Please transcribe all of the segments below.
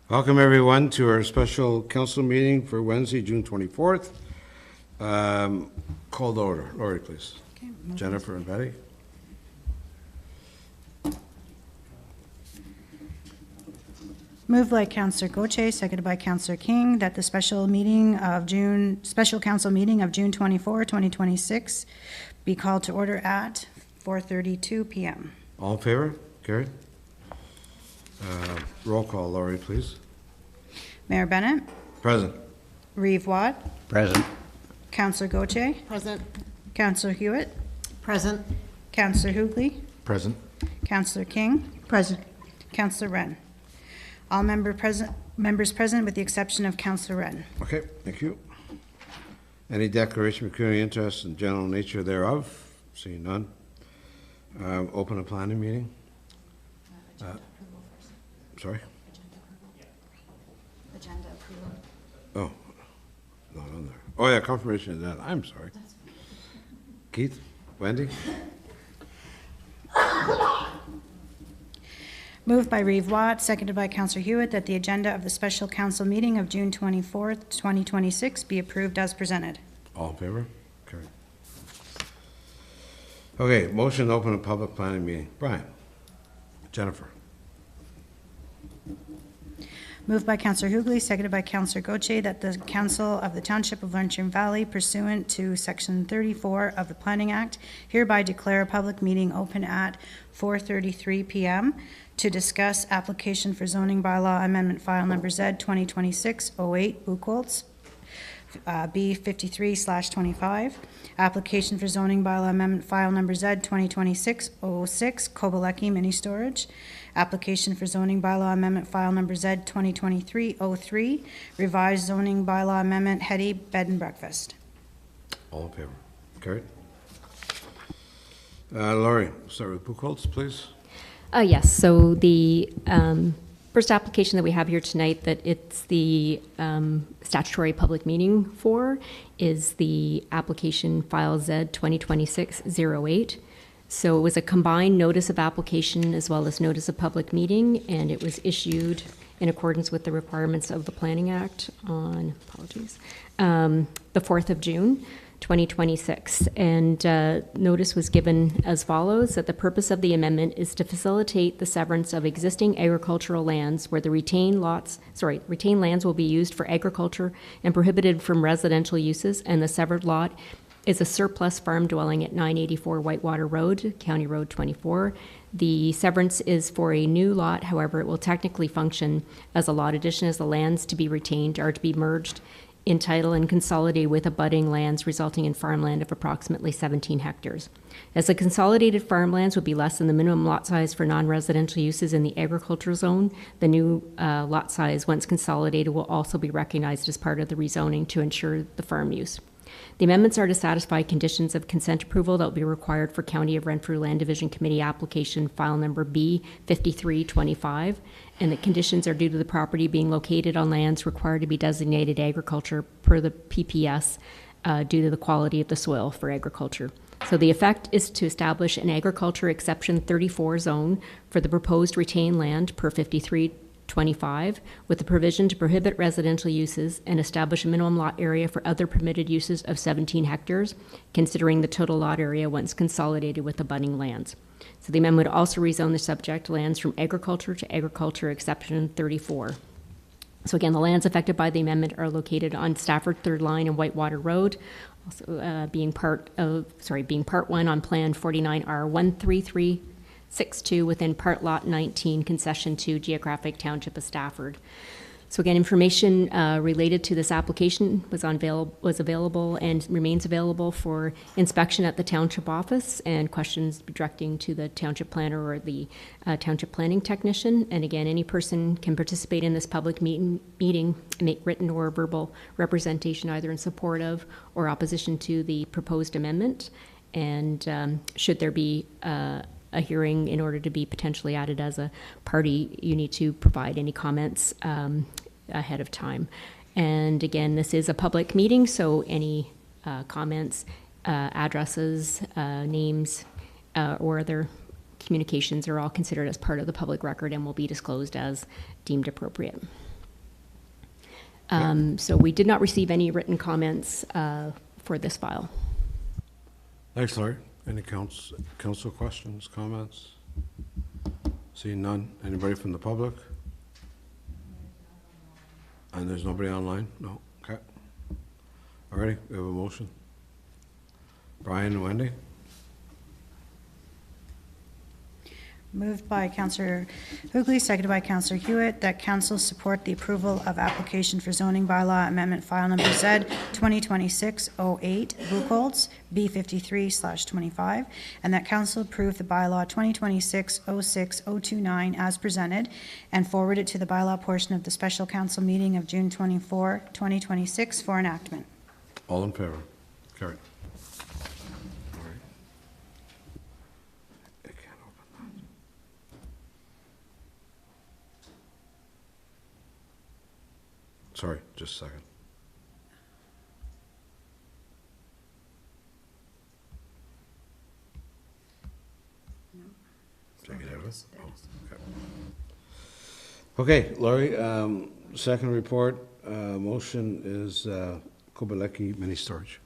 Welcome, everyone, to our special council meeting for Wednesday, June 24th. Called order. Lori, please. Okay, Jennifer and Betty. moved by Councillor Gauthier, seconded by Councillor King, that the special council meeting of June 24, 2026 be called to order at 4:32 p.m. All in favor? Carried. Roll call. Lori, please. Mayor Bennett, Present. Reeve Watt, Present. Councillor Gauthier, Present. Councillor Hewitt, Present. Councillor Hoogley, Present. Councillor King, Present. Councillor Wren. All members present with the exception of Councillor Wren. Okay, thank you. Any declaration of community interest and general nature thereof? Seeing none. Open a planning meeting. Sorry? Agenda approval. Oh, not on there. Oh, yeah, confirmation of that. I'm sorry. Keith? Wendy? Moved by Reeve Watt, seconded by Councillor Hewitt, that the agenda of the special council meeting of June 24th, 2026 be approved as presented. All in favor? Carried. Okay, motion to open a public planning meeting. Brian? Jennifer? Moved by Councillor Hoogley, seconded by Councillor Gauthier, that the Council of the Township of Laurentian Valley, pursuant to Section 34 of the Planning Act, hereby declare a public meeting open at 4:33 p.m. to discuss application for zoning bylaw amendment file number Z 2026-08 Buchholz, B 53/25, application for zoning bylaw amendment file number Z 2026-06 Kobalecki mini storage, application for zoning bylaw amendment file number Z 2023-03 revised zoning bylaw amendment Hetty bed and breakfast. All in favor? Carried. Laurie, start with Buchholz, please. Yes, so the first application that we have here tonight that it's the statutory public meeting for is the application file Z 2026-08. So it was a combined notice of application as well as notice of public meeting, and it was issued in accordance with the requirements of the Planning Act on, the 4th of June, 2026. And notice was given as follows, that the purpose of the amendment is to facilitate the severance of existing agricultural lands where the retained lands will be used for agriculture and prohibited from residential uses, and the severed lot is a surplus farm dwelling at 984 Whitewater Road, County Road 24. The severance is for a new lot, however, it will technically function as a lot addition as the lands to be retained are to be merged in title and consolidated with abutting lands, resulting in farmland of approximately 17 hectares. As the consolidated farmlands would be less than the minimum lot size for non-residential uses in the agricultural zone, the new lot size, once consolidated, will also be recognized as part of the rezoning to ensure the farm use. The amendments are to satisfy conditions of consent approval that will be required for County of Renfrew Land Division Committee application file number B 5325, and the conditions are due to the property being located on lands required to be designated agriculture per the PPS due to the quality of the soil for agriculture. So the effect is to establish an agriculture exception 34 zone for the proposed retained land per 5325, with the provision to prohibit residential uses and establish a minimum lot area for other permitted uses of 17 hectares, considering the total lot area once consolidated with abutting lands. So the amendment would also rezone the subject lands from agriculture to agriculture exception 34. So again, the lands affected by the amendment are located on Stafford Third Line and Whitewater Road, also being part 1 on Plan 49R13362 within Part Lot 19, Concession 2, Geographic Township of Stafford. So again, information related to this application was available and remains available for inspection at the township office, and questions directing to the township planner or the township planning technician. And again, any person can participate in this public meeting and make written or verbal representation either in support of or opposition to the proposed amendment. And should there be a hearing in order to be potentially added as a party, you need to provide any comments ahead of time. And again, this is a public meeting, so any comments, addresses, names, or other communications are all considered as part of the public record and will be disclosed as deemed appropriate. So we did not receive any written comments for this file. Thanks, Larry. Any council questions, comments? Seeing none. Anybody from the public? And there's nobody online? No? Okay. All righty, we have a motion. Brian and Wendy? Moved by Councillor Hoogley, seconded by Councillor Hewitt, that council support the approval of application for zoning bylaw amendment file number Z 2026-08, Buchholz, B53/25, and that council approve the bylaw 2026-06-029 as presented and forward it to the bylaw portion of the special council meeting of June 24, 2026 for enactment. All in favor? Carried. All right. I can't open that. Sorry, just a second. Take it out of it? Oh, okay, Laurie, second report, motion is Kobelecki Mini Storage.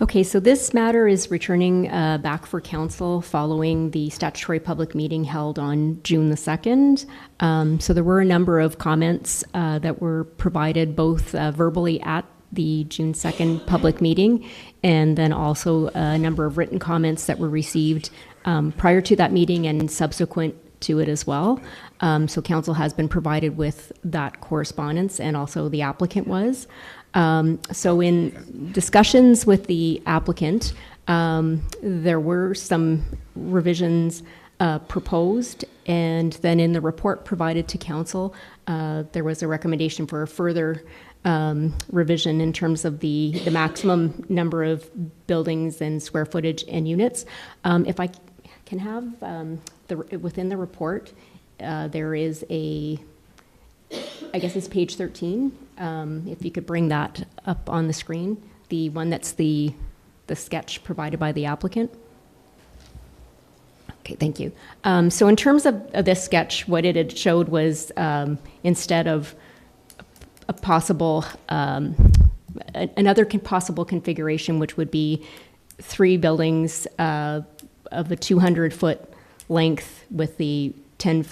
Okay, so this matter is returning back for council following the statutory public meeting held on June the 2nd. So there were a number of comments that were provided both verbally at the June 2nd public meeting, and then also a number of written comments that were received prior to that meeting and subsequent to it as well. So council has been provided with that correspondence, and also the applicant was. So in discussions with the applicant, there were some revisions proposed, and then in the report provided to council, there was a recommendation for a further revision in terms of the maximum number of buildings and square footage and units. If I can have within the report, there is a, I guess it's page 13. If you could bring that up on the screen, the one that's the sketch provided by the applicant. Okay, thank you. So in terms of this sketch, what it had showed was instead of a possible, another possible configuration, which would be 3 buildings of a 200-foot length with the 10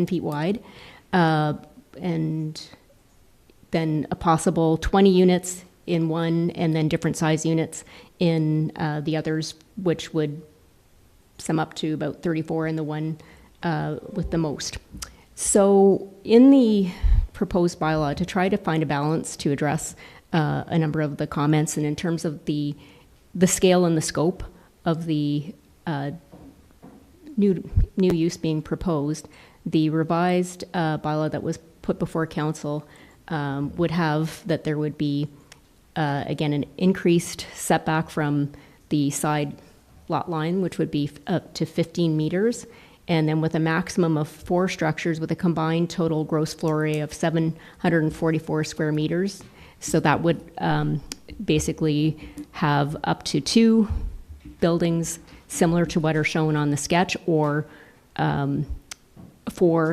feet wide, and then a possible 20 units in one, and then different size units in the others, which would sum up to about 34 in the one with the most. So in the proposed bylaw, to try to find a balance to address a number of the comments, and in terms of the scale and the scope of the new use being proposed, the revised bylaw that was put before council would have that there would be, again, an increased setback from the side lot line, which would be up to 15 meters, and then with a maximum of 4 structures with a combined total gross floor area of 744 square meters. So that would basically have up to 2 buildings similar to what are shown on the sketch, or 4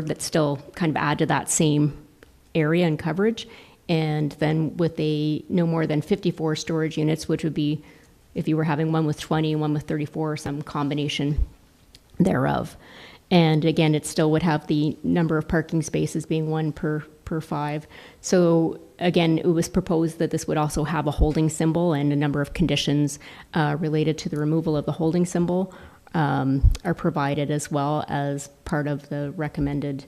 that still kind of add to that same area and coverage. And then with no more than 54 storage units, which would be if you were having one with 20 and one with 34, or some combination thereof. And again, it still would have the number of parking spaces being 1 per 5. So again, it was proposed that this would also have a holding symbol, and a number of conditions related to the removal of the holding symbol are provided as well as part of the recommended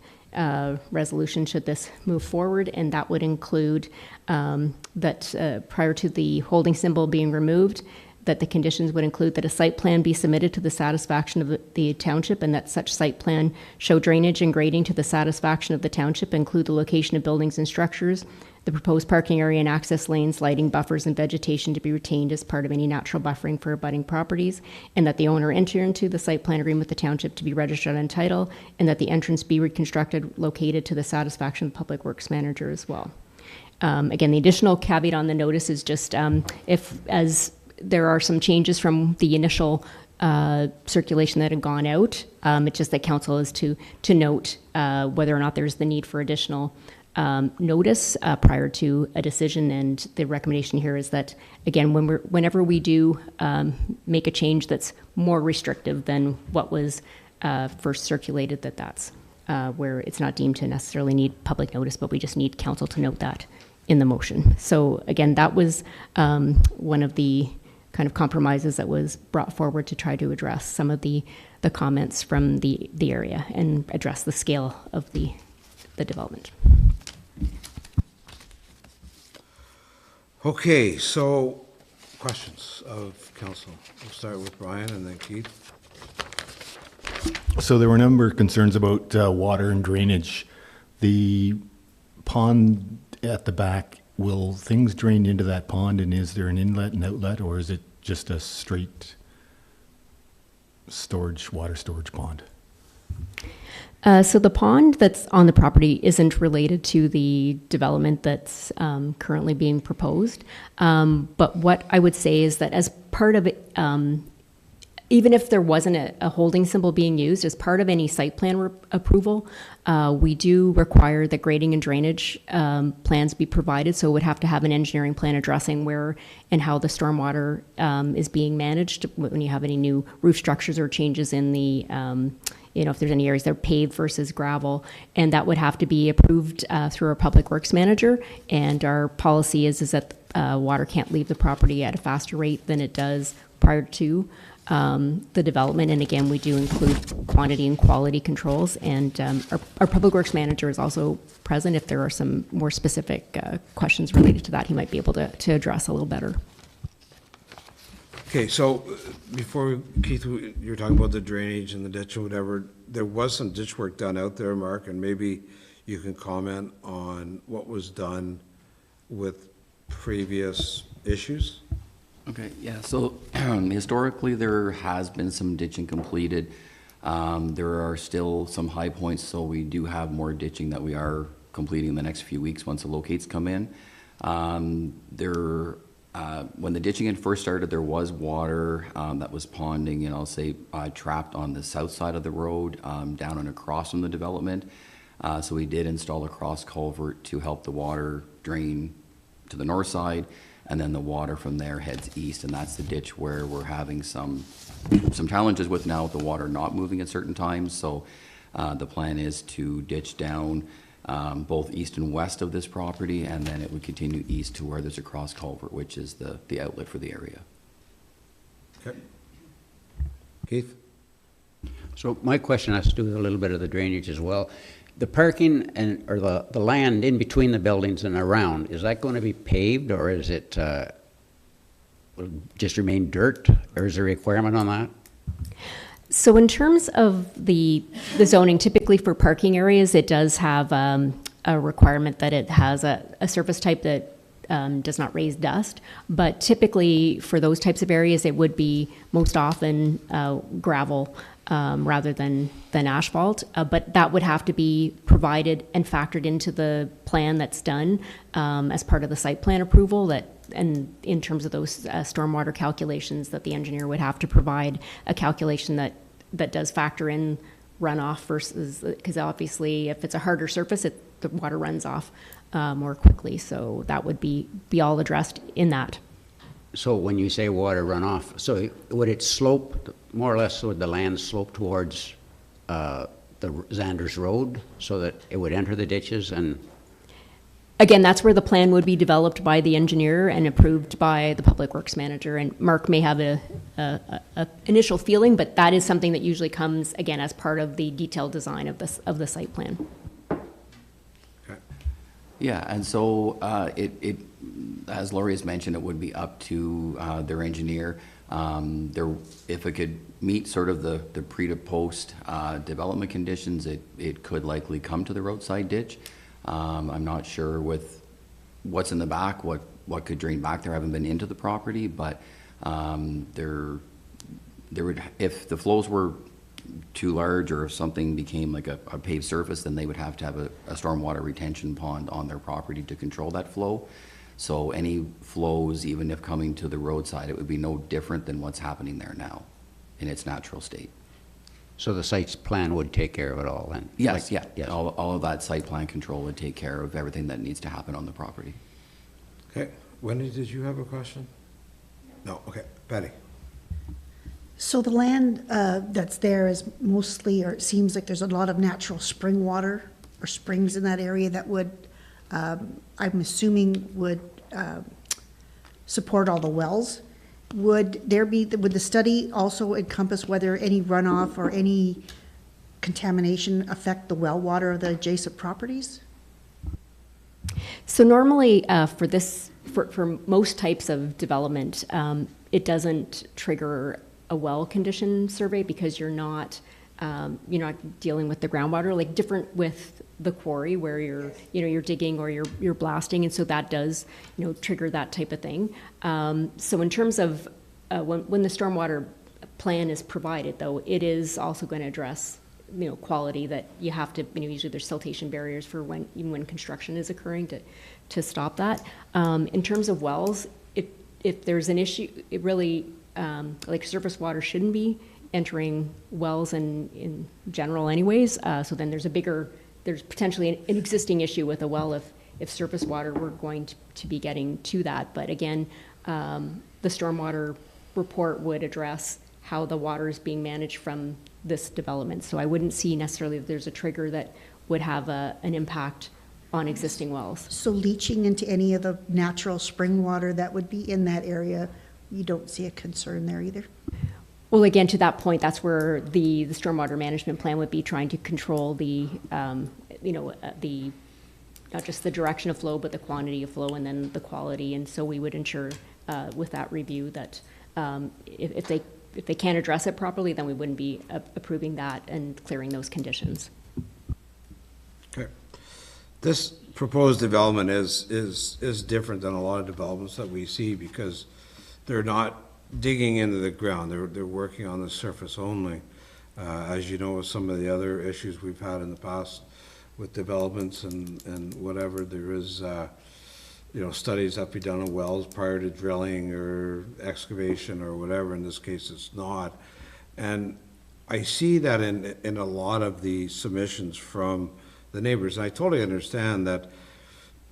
resolution should this move forward. And that would include that prior to the holding symbol being removed, that the conditions would include that a site plan be submitted to the satisfaction of the township, and that such site plan show drainage and grading to the satisfaction of the township, include the location of buildings and structures, the proposed parking area and access lanes, lighting, buffers, and vegetation to be retained as part of any natural buffering for abutting properties, and that the owner enter into the site plan agreement with the township to be registered on title, and that the entrance be reconstructed, located to the satisfaction of the public works manager as well. Again, the additional caveat on the notice is just if, as there are some changes from the initial circulation that had gone out. It's just that council is to note whether or not there's the need for additional notice prior to a decision. And the recommendation here is that, again, whenever we do make a change that's more restrictive than what was first circulated, that's where it's not deemed to necessarily need public notice, but we just need council to note that in the motion. So again, that was one of the kind of compromises that was brought forward to try to address some of the comments from the area and address the scale of the development. Okay, so questions of council. We'll start with Brian and then Keith. So there were a number of concerns about water and drainage. The pond at the back, will things drain into that pond, and is there an inlet and outlet, or is it just a straight water storage pond? So the pond that's on the property isn't related to the development that's currently being proposed. But what I would say is that as part of it, even if there wasn't a holding symbol being used, as part of any site plan approval, we do require that grading and drainage plans be provided. So it would have to have an engineering plan addressing where and how the stormwater is being managed when you have any new roof structures or changes in the if there's any areas that are paved versus gravel, and that would have to be approved through our public works manager. And our policy is that water can't leave the property at a faster rate than it does prior to the development. And again, we do include quantity and quality controls. And our public works manager is also present. If there are some more specific questions related to that, he might be able to address a little better. Okay, so before, Keith, you were talking about the drainage and the ditch or whatever. There was some ditch work done out there, Mark, and maybe you can comment on what was done with previous issues? Okay, yeah, so historically there has been some ditching completed. There are still some high points, so we do have more ditching that we are completing in the next few weeks once the locates come in. When the ditching had first started, there was water that was ponding, and I'll say trapped on the south side of the road, down and across from the development. So we did install a cross culvert to help the water drain to the north side, and then the water from there heads east, and that's the ditch where we're having some challenges with now with the water not moving at certain times. So the plan is to ditch down both east and west of this property, and then it would continue east to where there's a cross culvert, which is the outlet for the area. Okay. Keith? So my question has to do with a little bit of the drainage as well. The parking or the land in between the buildings and around, is that going to be paved, or is it will just remain dirt, or is there a requirement on that? So in terms of the zoning, typically for parking areas, it does have a requirement that it has a surface type that does not raise dust. But typically for those types of areas, it would be most often gravel rather than asphalt. But that would have to be provided and factored into the plan that's done as part of the site plan approval, and in terms of those stormwater calculations, that the engineer would have to provide a calculation that does factor in runoff versus, because obviously if it's a harder surface, the water runs off more quickly. So that would be all addressed in that. So when you say water runoff, so would it slope, more or less, would the land slope towards the Zanders Road so that it would enter the ditches? And again, that's where the plan would be developed by the engineer and approved by the public works manager. And Mark may have a initial feeling, but that is something that usually comes, again, as part of the detailed design of the site plan. Okay. Yeah, and so it as Laurie has mentioned, it would be up to their engineer. If it could meet sort of the pre to post development conditions, it could likely come to the roadside ditch. I'm not sure with what's in the back, what could drain back there. I haven't been into the property, but there would, if the flows were too large or if something became like a paved surface, then they would have to have a stormwater retention pond on their property to control that flow. So any flows, even if coming to the roadside, it would be no different than what's happening there now. in its natural state. So the site's plan would take care of it all then? Yes, Like- yeah. Yes. All of that site plan control would take care of everything that needs to happen on the property. Okay, Wendy, did you have a question? No, okay, Patty. So the land that's there is mostly, or it seems like there's a lot of natural spring water or springs in that area that would, I'm assuming would support all the wells. Would the study also encompass whether any runoff or any contamination affect the well water of the adjacent properties? So normally, for most types of development, it doesn't trigger a well condition survey because you're not dealing with the groundwater, like different with the quarry where you're digging or you're blasting, and so that does, trigger that type of thing. So in terms of when the stormwater plan is provided, though, it is also going to address quality that you have to, usually there's siltation barriers for even when construction is occurring to stop that. In terms of wells, if there's an issue, it really, like surface water shouldn't be entering wells in general anyways. So then there's potentially an existing issue with a well if surface water were going to be getting to that. But again, the stormwater report would address how the water is being managed from this development. So I wouldn't see necessarily that there's a trigger that would have an impact on existing wells. So leaching into any of the natural spring water that would be in that area, you don't see a concern there either? Well, again, to that point, that's where the stormwater management plan would be trying to control the not just the direction of flow, but the quantity of flow and then the quality. And so we would ensure with that review that if they can't address it properly, then we wouldn't be approving that and clearing those conditions. Okay. This proposed development is different than a lot of developments that we see because they're not digging into the ground. They're working on the surface only. As you know, with some of the other issues we've had in the past with developments and whatever, there is, studies have to be done on wells prior to drilling or excavation or whatever. In this case, it's not. And I see that in a lot of the submissions from the neighbors. And I totally understand that,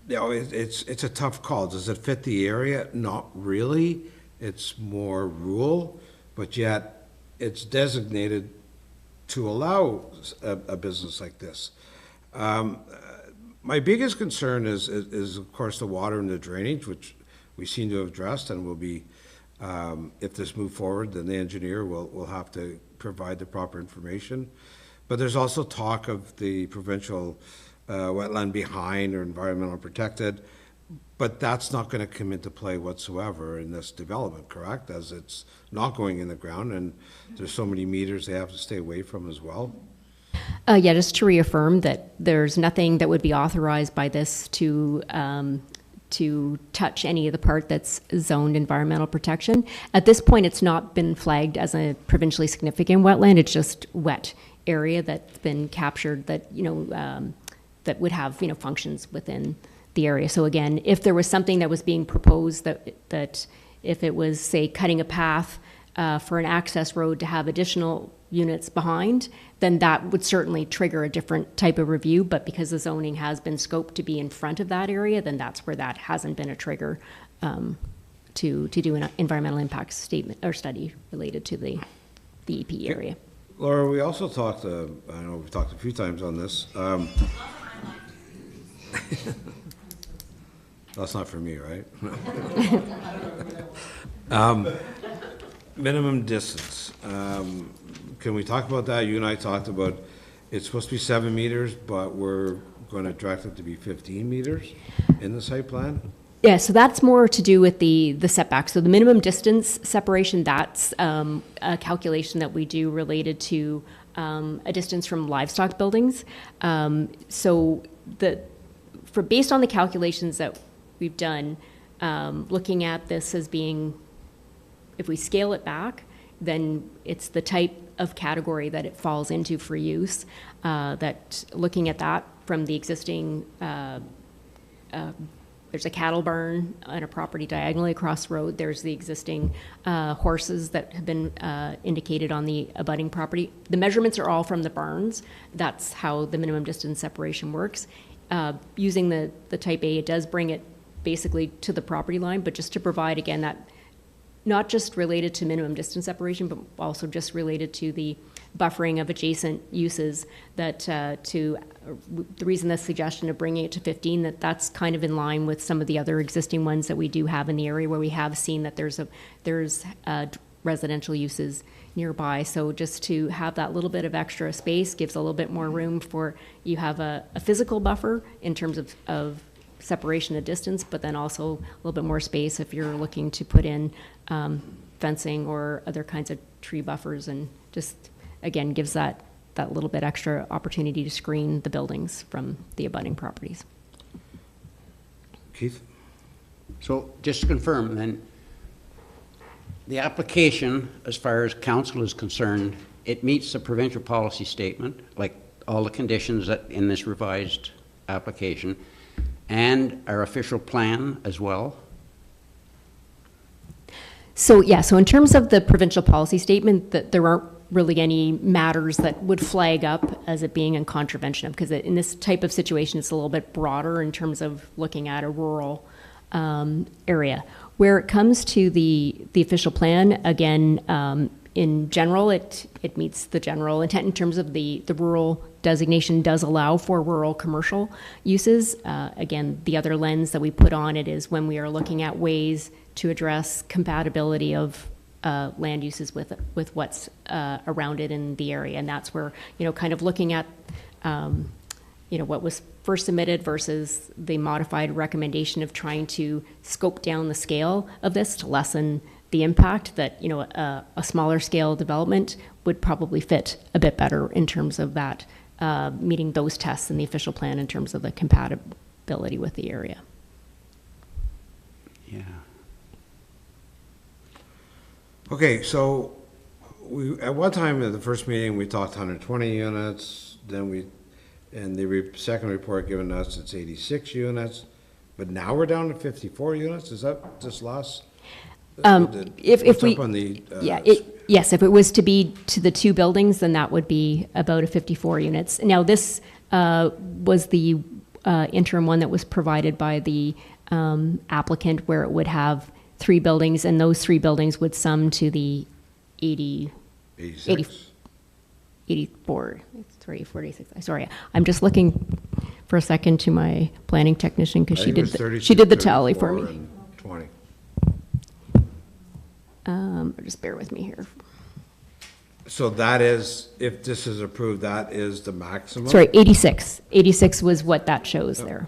it's a tough call. Does it fit the area? Not really. It's more rural, but yet it's designated to allow a business like this. My biggest concern is of course the water and the drainage, which we seem to have addressed and will be, if this move forward, then the engineer will have to provide the proper information. But there's also talk of the provincial wetland behind or environmental protected, but that's not going to come into play whatsoever in this development, correct? As it's not going in the ground and there's so many meters they have to stay away from as well. Yeah, just to reaffirm that there's nothing that would be authorized by this to touch any of the part that's zoned environmental protection. At this point, it's not been flagged as a provincially significant wetland. It's just wet area that's been captured that, that would have, functions within the area. So again, if there was something that was being proposed that if it was, say, cutting a path for an access road to have additional units behind, then that would certainly trigger a different type of review. But because the zoning has been scoped to be in front of that area, then that's where that hasn't been a trigger to do an environmental impact statement or study related to the EP area. Laura, we also talked, I know we've talked a few times on this. That's not for me, right? Minimum distance. Can we talk about that? You and I talked about, it's supposed to be 7 meters, but we're going to direct it to be 15 meters in the site plan? Yeah, so that's more to do with the setback. So the minimum distance separation, that's a calculation that we do related to a distance from livestock buildings. So based on the calculations that we've done, looking at this as being, if we scale it back, then it's the type of category that it falls into for use. That looking at that from the existing there's a cattle barn on a property diagonally across the road. There's the existing horses that have been indicated on the abutting property. The measurements are all from the barns. That's how the minimum distance separation works. Using the type A, it does bring it basically to the property line, but just to provide, again, that not just related to minimum distance separation, but also just related to the buffering of adjacent uses, that the reason the suggestion of bringing it to 15, that's kind of in line with some of the other existing ones that we do have in the area, where we have seen that there's residential uses nearby. So just to have that little bit of extra space gives a little bit more room for, you have a physical buffer in terms of separation of distance, but then also a little bit more space if you're looking to put in fencing or other kinds of tree buffers, and just, again, gives that little bit extra opportunity to screen the buildings from the abutting properties. Keith? So just to confirm then, the application, as far as council is concerned, it meets the provincial policy statement, like all the conditions that in this revised application, and our official plan as well? So yeah, so in terms of the provincial policy statement, that there aren't really any matters that would flag up as it being in contravention of, because in this type of situation, it's a little bit broader in terms of looking at a rural area. Where it comes to the official plan, again, in general, it meets the general intent in terms of the rural designation does allow for rural commercial uses. Again, the other lens that we put on it is when we are looking at ways to address compatibility of land uses with what's around it in the area. And that's where, kind of looking at, what was first submitted versus the modified recommendation of trying to scope down the scale of this to lessen the impact, that, a smaller scale development would probably fit a bit better in terms of that, meeting those tests in the official plan in terms of the compatibility with the area. Yeah. Okay, so at one time at the first meeting, we talked 120 units, then and the second report given us, it's 86 units, but now we're down to 54 units? Is that just last? If we, up on the, yes, if it was to be to the two buildings, then that would be about a 54 units. Now, this was the interim one that was provided by the applicant, where it would have 3 buildings, and those 3 buildings would sum to the 84, 46. Sorry, I'm just looking for a second to my planning technician, because she did the tally for me. 20. Just bear with me here. So that is, if this is approved, that is the maximum? Sorry, 86. 86 was what that shows there.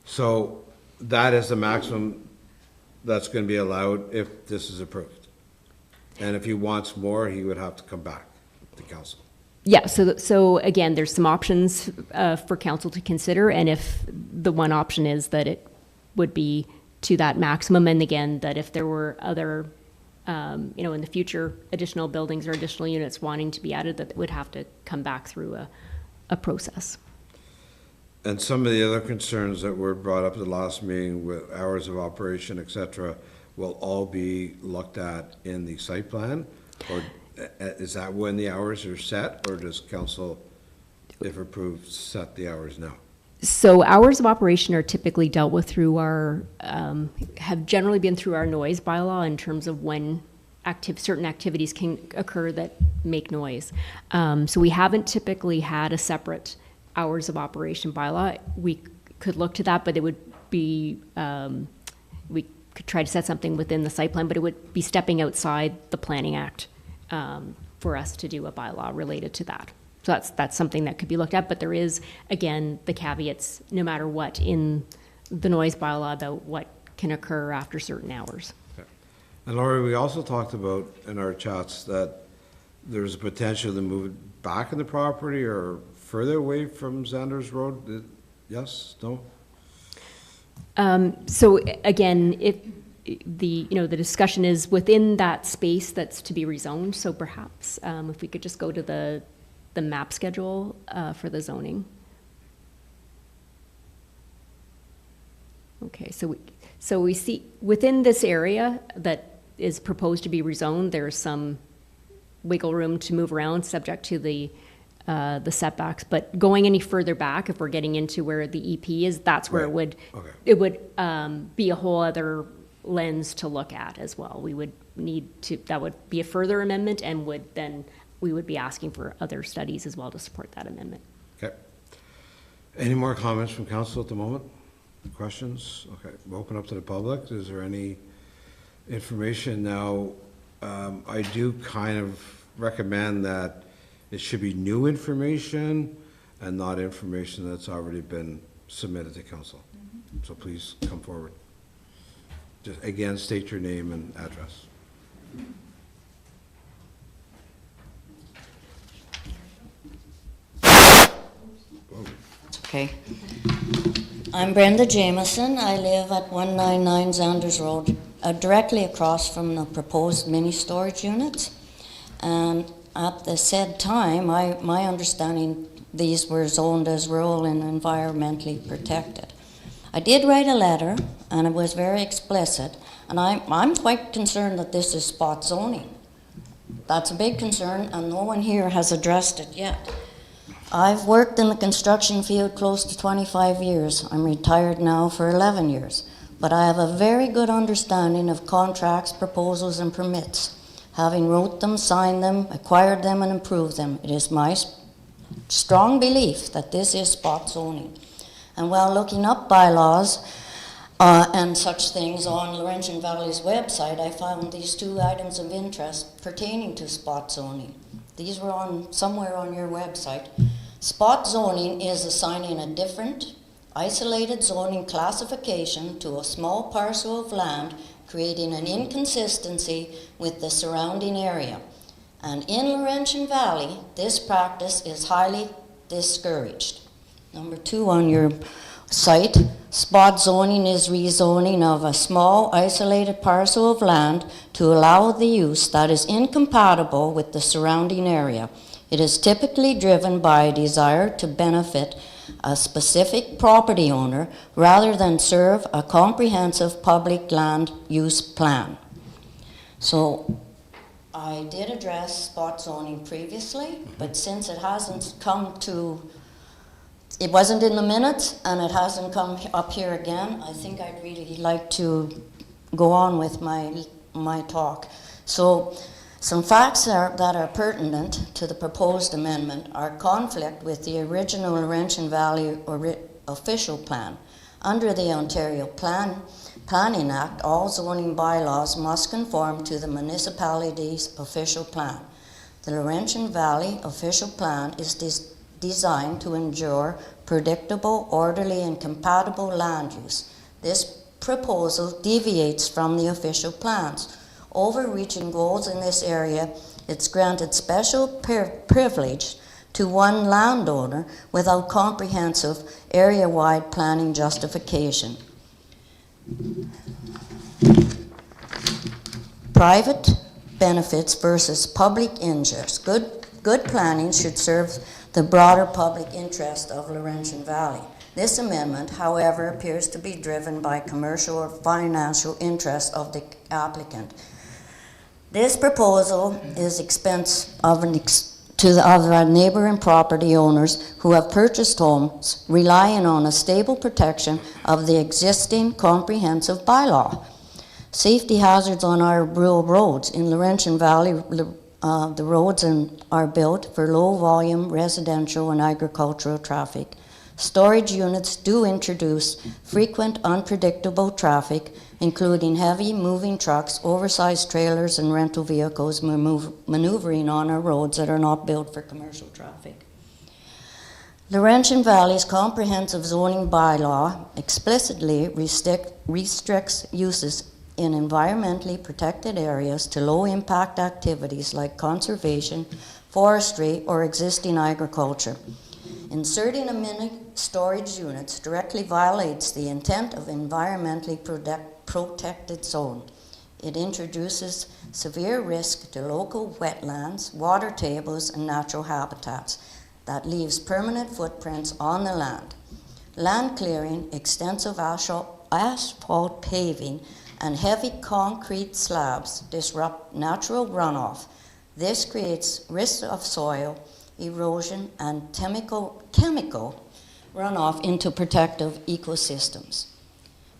So that is the maximum that's going to be allowed if this is approved? And if he wants more, he would have to come back to council? Yeah, so again, there's some options for council to consider, and if the one option is that it would be to that maximum, and again, that if there were other, in the future, additional buildings or additional units wanting to be added, that would have to come back through a process. And some of the other concerns that were brought up at the last meeting with hours of operation, et cetera, will all be looked at in the site plan? Or is that when the hours are set, or does council, if approved, set the hours now? So hours of operation are typically dealt with through our, have generally been through our noise bylaw in terms of when certain activities can occur that make noise. So we haven't typically had a separate hours of operation bylaw. We could look to that, but it would be, we could try to set something within the site plan, but it would be stepping outside the Planning Act for us to do a bylaw related to that. So that's something that could be looked at, but there is, again, the caveats, no matter what, in the noise bylaw about what can occur after certain hours. Okay. And Laurie, we also talked about in our chats that there's a potential to move it back in the property or further away from Xander's Road. Yes, no? So again, if the discussion is within that space that's to be rezoned, so perhaps if we could just go to the map schedule for the zoning. Okay, so we see, within this area that is proposed to be rezoned, there's some wiggle room to move around, subject to the setbacks. But going any further back, if we're getting into where the EP is, that's where Right. Okay. it would be a whole other lens to look at as well. We would need to, that would be a further amendment, and we would be asking for other studies as well to support that amendment. Okay. Any more comments from council at the moment? Questions? Okay, we'll open up to the public. Is there any information now? I do kind of recommend that it should be new information and not information that's already been submitted to council. So please come forward. Just again, state your name and address. Okay. I'm Brenda Jameson. I live at 199 Zanders Road, directly across from the proposed mini storage units. And at the said time, my understanding, these were zoned as rural and environmentally protected. I did write a letter, and it was very explicit, and I'm quite concerned that this is spot zoning. That's a big concern, and no one here has addressed it yet. I've worked in the construction field close to 25 years. I'm retired now for 11 years, but I have a very good understanding of contracts, proposals, and permits. Having wrote them, signed them, acquired them, and improved them, it is my strong belief that this is spot zoning. And while looking up bylaws and such things on Laurentian Valley's website, I found these two items of interest pertaining to spot zoning. These were on somewhere on your website. Spot zoning is assigning a different, isolated zoning classification to a small parcel of land, creating an inconsistency with the surrounding area. And in Laurentian Valley, this practice is highly discouraged. Number 2 on your site, spot zoning is rezoning of a small isolated parcel of land to allow the use that is incompatible with the surrounding area. It is typically driven by a desire to benefit a specific property owner rather than serve a comprehensive public land use plan. So I did address spot zoning previously, but since it hasn't come to, it wasn't in the minutes and it hasn't come up here again, I think I'd really like to go on with my talk. So some facts that are pertinent to the proposed amendment are conflict with the original Laurentian Valley official plan. Under the Ontario Planning Act, all zoning bylaws must conform to the municipality's official plan. The Laurentian Valley official plan is designed to ensure predictable, orderly, and compatible land use. This proposal deviates from the official plans. Overreaching goals in this area, it's granted special privilege to one landowner without comprehensive area-wide planning justification. Private benefits versus public interest. Good planning should serve the broader public interest of Laurentian Valley. This amendment, however, appears to be driven by commercial or financial interest of the applicant. This proposal is expense of our neighboring property owners who have purchased homes relying on a stable protection of the existing comprehensive bylaw. Safety hazards on our rural roads. In Laurentian Valley, the roads are built for low volume residential and agricultural traffic. Storage units do introduce frequent unpredictable traffic, including heavy moving trucks, oversized trailers, and rental vehicles maneuvering on our roads that are not built for commercial traffic. Laurentian Valley's comprehensive zoning bylaw explicitly restricts uses in environmentally protected areas to low-impact activities like conservation, forestry, or existing agriculture. Inserting a mini storage units directly violates the intent of environmentally protected zone. It introduces severe risk to local wetlands, water tables, and natural habitats that leaves permanent footprints on the land. Land clearing, extensive asphalt paving and heavy concrete slabs disrupt natural runoff. This creates risks of soil erosion and chemical runoff into protective ecosystems.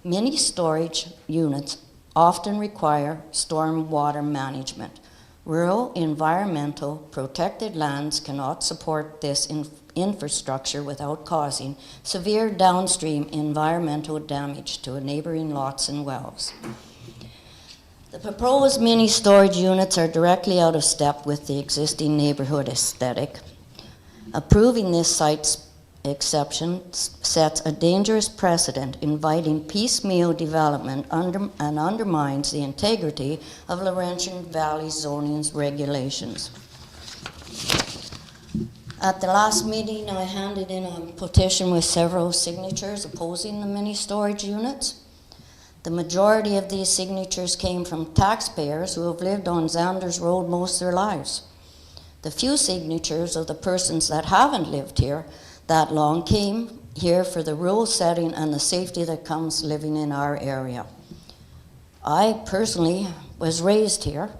Many storage units often require stormwater management. Rural environmental protected lands cannot support this infrastructure without causing severe downstream environmental damage to neighboring lots and wells. The proposed mini storage units are directly out of step with the existing neighborhood aesthetic. Approving this site's exception sets a dangerous precedent, inviting piecemeal development and undermines the integrity of Laurentian Valley zoning's regulations. At the last meeting, I handed in a petition with several signatures opposing the mini storage units. The majority of these signatures came from taxpayers who have lived on Zanders Road most of their lives. The few signatures of the persons that haven't lived here that long came here for the rural setting and the safety that comes living in our area. I personally was raised here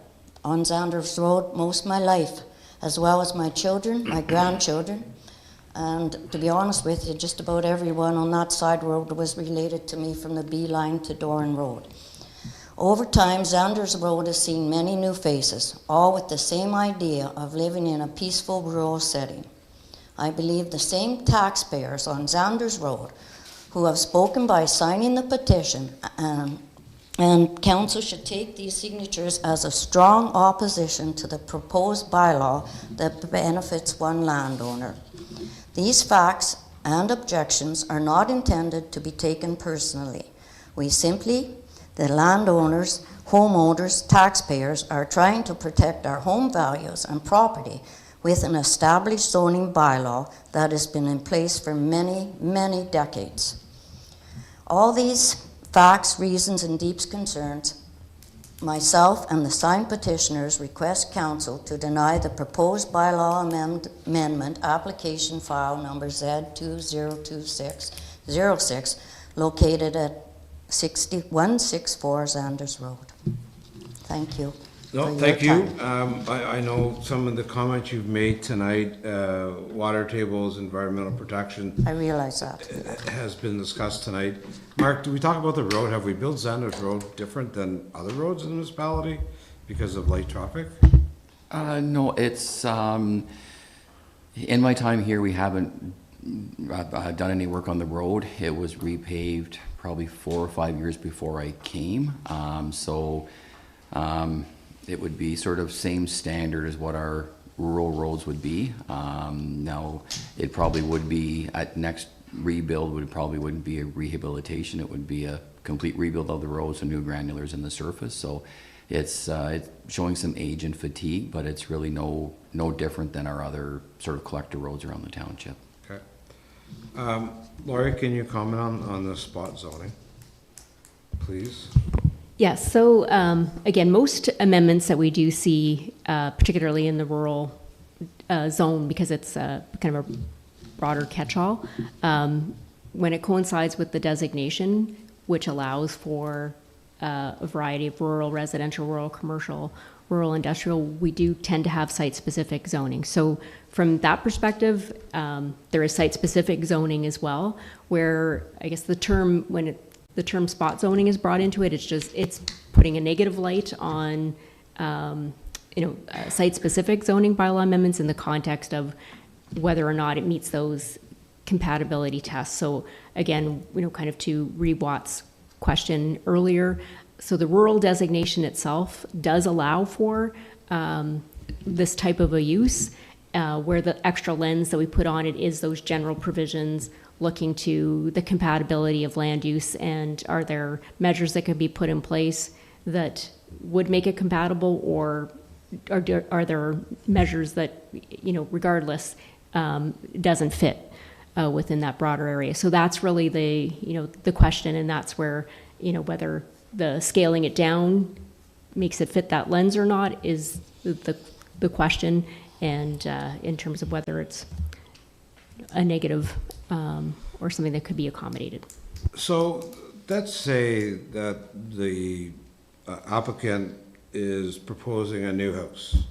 on Zanders Road most of my life, as well as my children, my grandchildren, and to be honest with you, just about everyone on that side road was related to me from the B line to Doran Road. Over time, Zanders Road has seen many new faces, all with the same idea of living in a peaceful rural setting. I believe the same taxpayers on Zanders Road who have spoken by signing the petition, and council should take these signatures as a strong opposition to the proposed bylaw that benefits one landowner. These facts and objections are not intended to be taken personally. We simply, the landowners, homeowners, taxpayers, are trying to protect our home values and property with an established zoning bylaw that has been in place for many, many decades. All these facts, reasons, and deep concerns, myself and the signed petitioners request council to deny the proposed bylaw amendment application file number Z202606 located at 164 Zanders Road. Thank you. No, for your thank you. time. I know some of the comments you've made tonight, water tables, environmental protection, I realize that. has been discussed tonight. Mark, do we talk about the road? Have we built Zanders Road different than other roads in the municipality because of light traffic? No, it's, in my time here, we haven't done any work on the road. It was repaved probably 4 or 5 years before I came. It would be sort of same standard as what our rural roads would be. Now, it probably would be, at next rebuild, wouldn't be a rehabilitation. It would be a complete rebuild of the roads and new granulars in the surface. So it's showing some age and fatigue, but it's really no different than our other sort of collector roads around the township. Okay. Laurie, can you comment on the spot zoning, please? Yes, so again, most amendments that we do see, particularly in the rural zone, because it's kind of a broader catch-all, when it coincides with the designation, which allows for a variety of rural residential, rural commercial, rural industrial, we do tend to have site-specific zoning. So from that perspective, there is site-specific zoning as well, where I guess the term, the term spot zoning is brought into it, it's putting a negative light on site-specific zoning bylaw amendments in the context of whether or not it meets those compatibility tests. So again, kind of to Reed Watt's question earlier, so the rural designation itself does allow for this type of a use, where the extra lens that we put on it is those general provisions looking to the compatibility of land use, and are there measures that could be put in place that would make it compatible, or are there measures that, regardless, doesn't fit within that broader area. So that's really the question, and that's where, whether the scaling it down makes it fit that lens or not is the question, and in terms of whether it's a negative or something that could be accommodated. So let's say that the applicant is proposing a new house,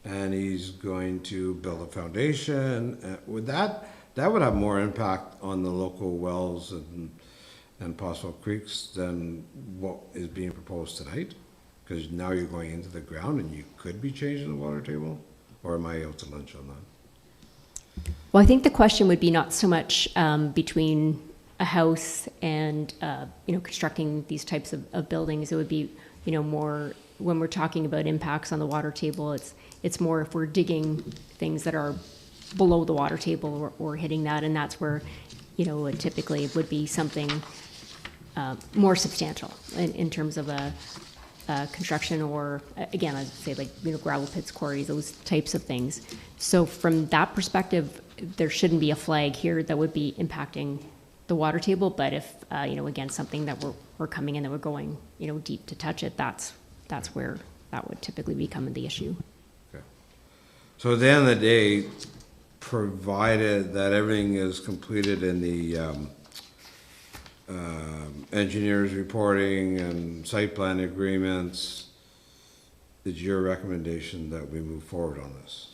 and he's going to build a foundation. Would that would have more impact on the local wells and possible creeks than what is being proposed tonight? Because now you're going into the ground and you could be changing the water table? Or am I out to lunch on that? Well, I think the question would be not so much between a house and, constructing these types of buildings. It would be, more when we're talking about impacts on the water table, it's more if we're digging things that are below the water table or hitting that, and that's where, it typically would be something more substantial in terms of a construction, or again, I'd say like, gravel pits, quarries, those types of things. So from that perspective, there shouldn't be a flag here that would be impacting the water table. But if, again, something that we're coming in, that we're going, deep to touch it, that's where that would typically become the issue. Okay. So at the end of the day, provided that everything is completed in the engineers reporting and site plan agreements, is your recommendation that we move forward on this?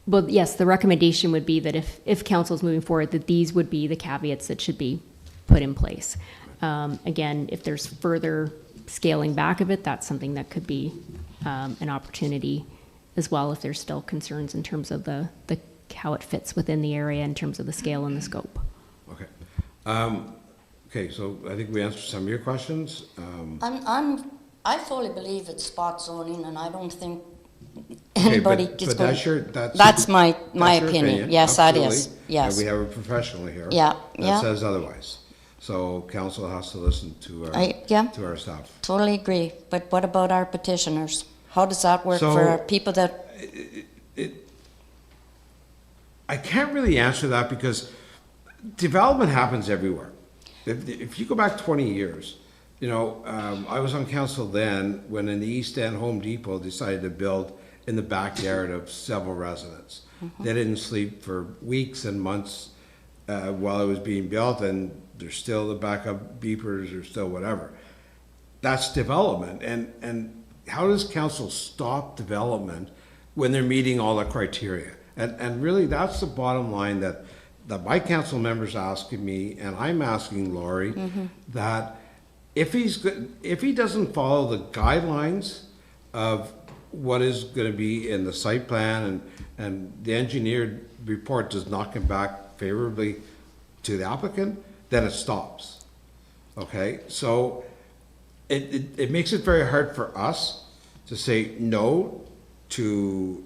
Well, yes, the recommendation would be that if council is moving forward, that these would be the caveats that should be put in place. Again, if there's further scaling back of it, that's something that could be an opportunity as well, if there's still concerns in terms of the how it fits within the area in terms of the scale and the scope. Okay. Okay, so I think we answered some of your questions. I fully believe it's spot zoning, and I don't think Okay, anybody but gets that's going. your, That's my your opinion. Yes, that is. absolutely. Yes. And we have a professional here. Yeah, That yeah. says otherwise. So council has to listen to Yeah. to our staff. Totally agree. But what about our petitioners? How does that work So- for our people that? I can't really answer that because development happens everywhere. If you go back 20 years, I was on council then when in the East End Home Depot decided to build in the backyard of several residents. They didn't sleep for weeks and months while it was being built, and there's still the backup beepers or still whatever. That's development. And how does council stop development when they're meeting all the criteria? And really, that's the bottom line that my council members asking me, and I'm asking Laurie, that if he doesn't follow the guidelines of what is going to be in the site plan, and the engineered report does not come back favorably to the applicant, then it stops. Okay, so it makes it very hard for us to say no to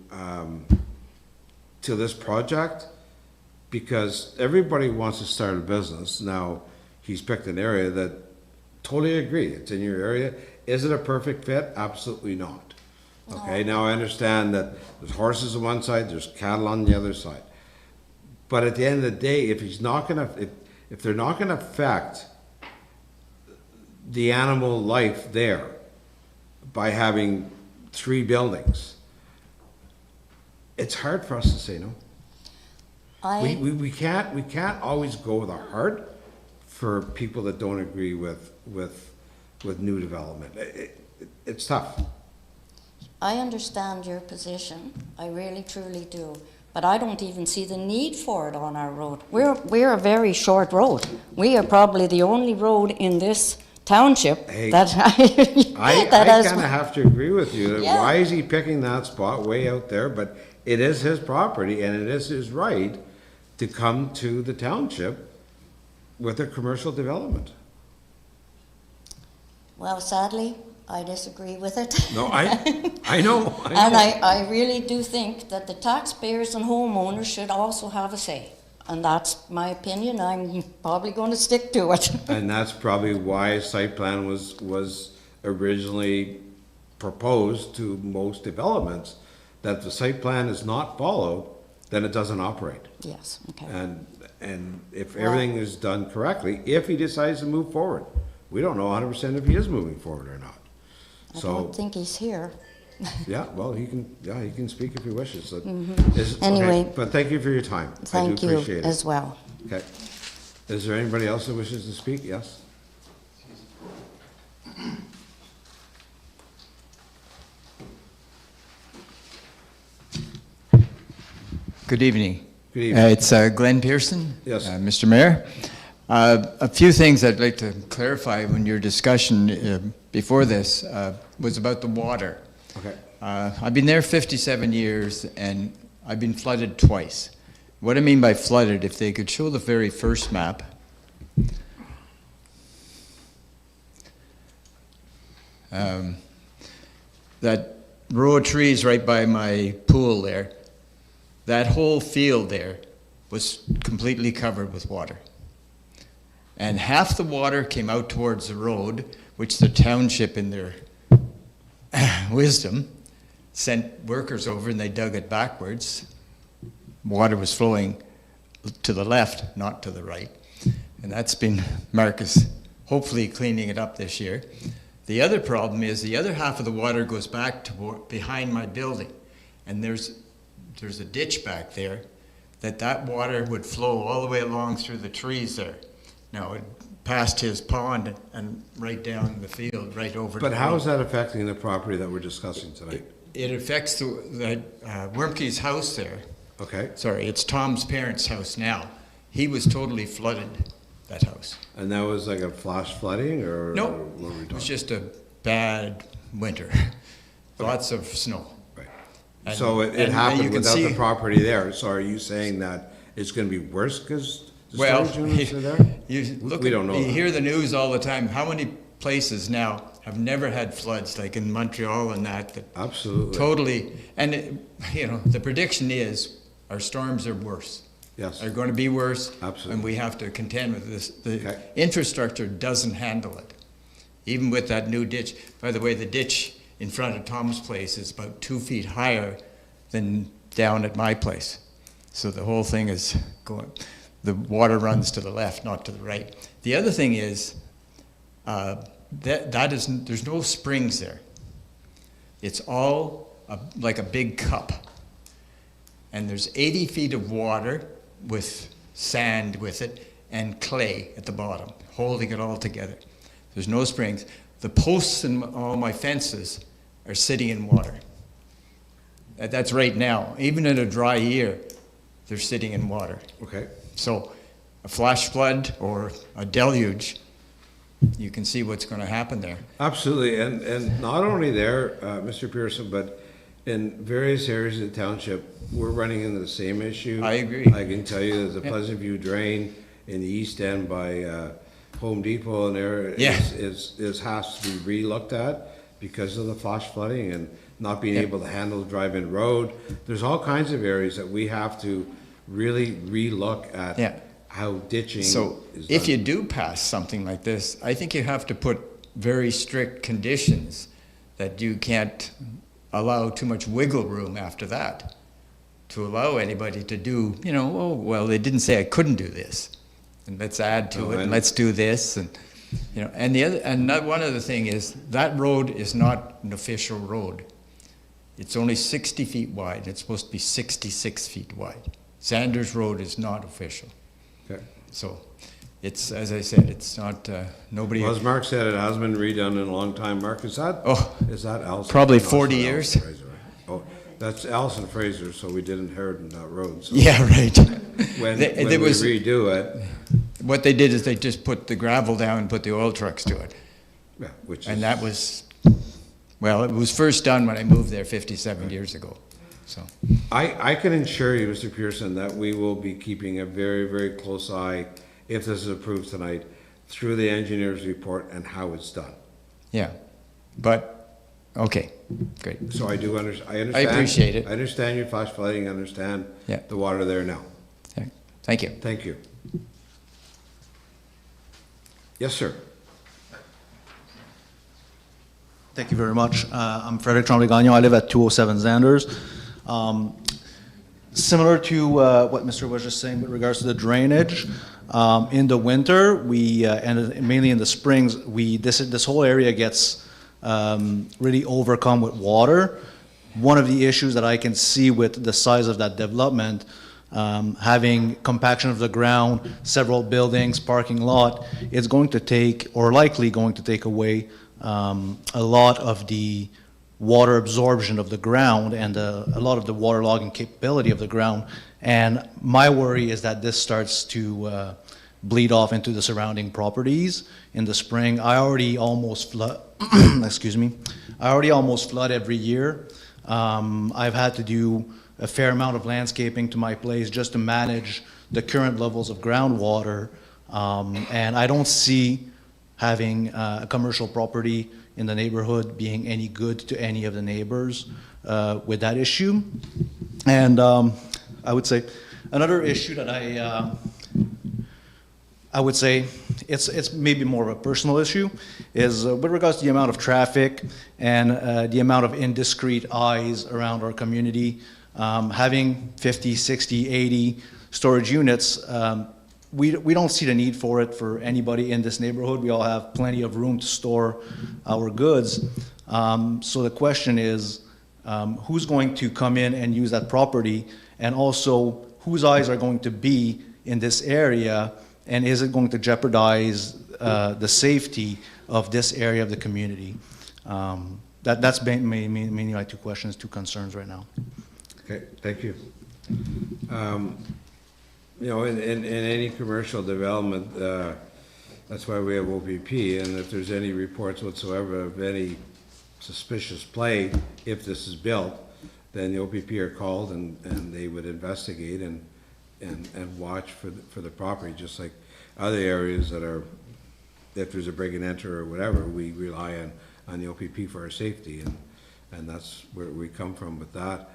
this project, because everybody wants to start a business. Now, he's picked an area that, totally agree, it's in your area. Is it a perfect fit? Absolutely not. Okay, now I understand that there's horses on one side, there's cattle on the other side. But at the end of the day, if they're not gonna affect the animal life there by having 3 buildings, it's hard for us to say no. We can't always go with our heart for people that don't agree with new development. It's tough. I understand your position. I really, truly do. But I don't even see the need for it on our road. We're a very short road. We are probably the only road in this township Hey, that I has. kind of have to agree with you. Yeah. Why is he picking that spot way out there? But it is his property, and it is his right to come to the township with a commercial development. Well, sadly, I disagree with it. No, I know. And I really do think that the taxpayers and homeowners should also have a say. And that's my opinion. I'm probably going to stick to it. And that's probably why a site plan was originally proposed to most developments, that the site plan is not followed, then it doesn't operate. Yes, okay. And if everything is done correctly, if he decides to move forward, we don't know 100% if he is moving forward or not. I So, don't think he's here. yeah, well, he can speak if he wishes. So- okay, Anyway. but thank you for your time. I do Thank you appreciate it. as well. Okay. Is there anybody else that wishes to speak? Yes? Good evening. Good evening. It's Glenn Pearson. Yes. Mr. Mayor. A few things I'd like to clarify when your discussion before this was about the water. Okay. I've been there 57 years and I've been flooded twice. What I mean by flooded, if they could show the very first map. That row of trees right by my pool there, that whole field there was completely covered with water. And half the water came out towards the road, which the township in their wisdom sent workers over and they dug it backwards. Water was flowing to the left, not to the right. And that's been Marcus hopefully cleaning it up this year. The other problem is the other half of the water goes back to behind my building. And there's a ditch back there that water would flow all the way along through the trees there. Now, it past his pond and right down the field, right over. But how is that affecting the property that we're discussing tonight? It affects the Wormke's house there. Okay. Sorry, it's Tom's parents' house now. He was totally flooded, that house. And that was like a flash flooding, or? No, what were we it was talking? just a bad winter. Lots of snow. Right. And- So it and you happened can without the see- property there. So are you saying that it's going to be worse because the Well, storage units are there? you look We don't know you that. hear the news all the time. How many places now have never had floods, like in Montreal and that Absolutely. totally, and the prediction is our storms are worse. Yes. Are going to be worse. Absolutely. And we have to contend with this. The Okay. infrastructure doesn't handle it. Even with that new ditch. By the way, the ditch in front of Tom's place is about 2 feet higher than down at my place. So the whole thing is going, the water runs to the left, not to the right. The other thing is, there's no springs there. It's all like a big cup. And there's 80 feet of water with sand with it and clay at the bottom, holding it all together. There's no springs. The posts and all my fences are sitting in water. That's right now. Even in a dry year, they're sitting in water. Okay. So a flash flood or a deluge, you can see what's going to happen there. Absolutely. And not only there, Mr. Pearson, but in various areas of the township, we're running into the same issue. I agree. I can tell you there's a Pleasant View drain in the east end by Home Depot and there Yeah. has to be re-looked at because of the flash flooding and not being Yeah. able to handle the drive-in road. There's all kinds of areas that we have to really re-look at Yeah. how ditching So is if done. you do pass something like this, I think you have to put very strict conditions that you can't allow too much wiggle room after that to allow anybody to do, oh, well, they didn't say I couldn't do this. And let's add to Oh, it, and and- let's do this, and, and the other, and that one other thing is, that road is not an official road. It's only 60 feet wide, it's supposed to be 66 feet wide. Sanders Road is not official. Okay. So, it's, as I said, it's not, nobody, Well, as Mark said, it hasn't been redone in a long time. Mark, is that Allison? Probably No, it's 40 not years. Allison Fraser, right? Oh, that's Allison Fraser, so we did inherit that road. So yeah, right. When There we was- redo it, What they did is they just put the gravel down and put the oil trucks to it. yeah, which is. And that was, well, it was first done when I moved there 57 years ago, so. I can assure you, Mr. Pearson, that we will be keeping a very, very close eye, if this is approved tonight, through the engineer's report and how it's done. Yeah, but, okay, great. So I understand. I appreciate it. I understand your flash flooding, I understand Yeah. the water there now. Thank you. Thank you. Yes, sir. Thank you very much. I'm Frederick Tremblay-Gagnon. I live at 207 Zanders. Similar to what Mr. was just saying with regards to the drainage, in the winter, and mainly in the springs, this whole area gets really overcome with water. One of the issues that I can see with the size of that development, having compaction of the ground, several buildings, parking lot, it's going to take, or likely going to take away a lot of the water absorption of the ground and a lot of the water logging capability of the ground. And my worry is that this starts to bleed off into the surrounding properties in the spring. I already almost flood, excuse me, I already almost flood every year. I've had to do a fair amount of landscaping to my place just to manage the current levels of groundwater. And I don't see having a commercial property in the neighborhood being any good to any of the neighbors with that issue. And I would say another issue that I would say it's maybe more of a personal issue is with regards to the amount of traffic and the amount of indiscreet eyes around our community. Having 50, 60, 80 storage units, we don't see the need for it for anybody in this neighborhood. We all have plenty of room to store our goods. So the question is, who's going to come in and use that property? And also, whose eyes are going to be in this area? And is it going to jeopardize the safety of this area of the community? That's mainly my two questions, two concerns right now. Okay, thank you. You know, in any commercial development, that's why we have OPP, and if there's any reports whatsoever of any suspicious play, if this is built, then the OPP are called and they would investigate and watch for the property, just like other areas that are, if there's a break and enter or whatever, we rely on the OPP for our safety, and that's where we come from with that.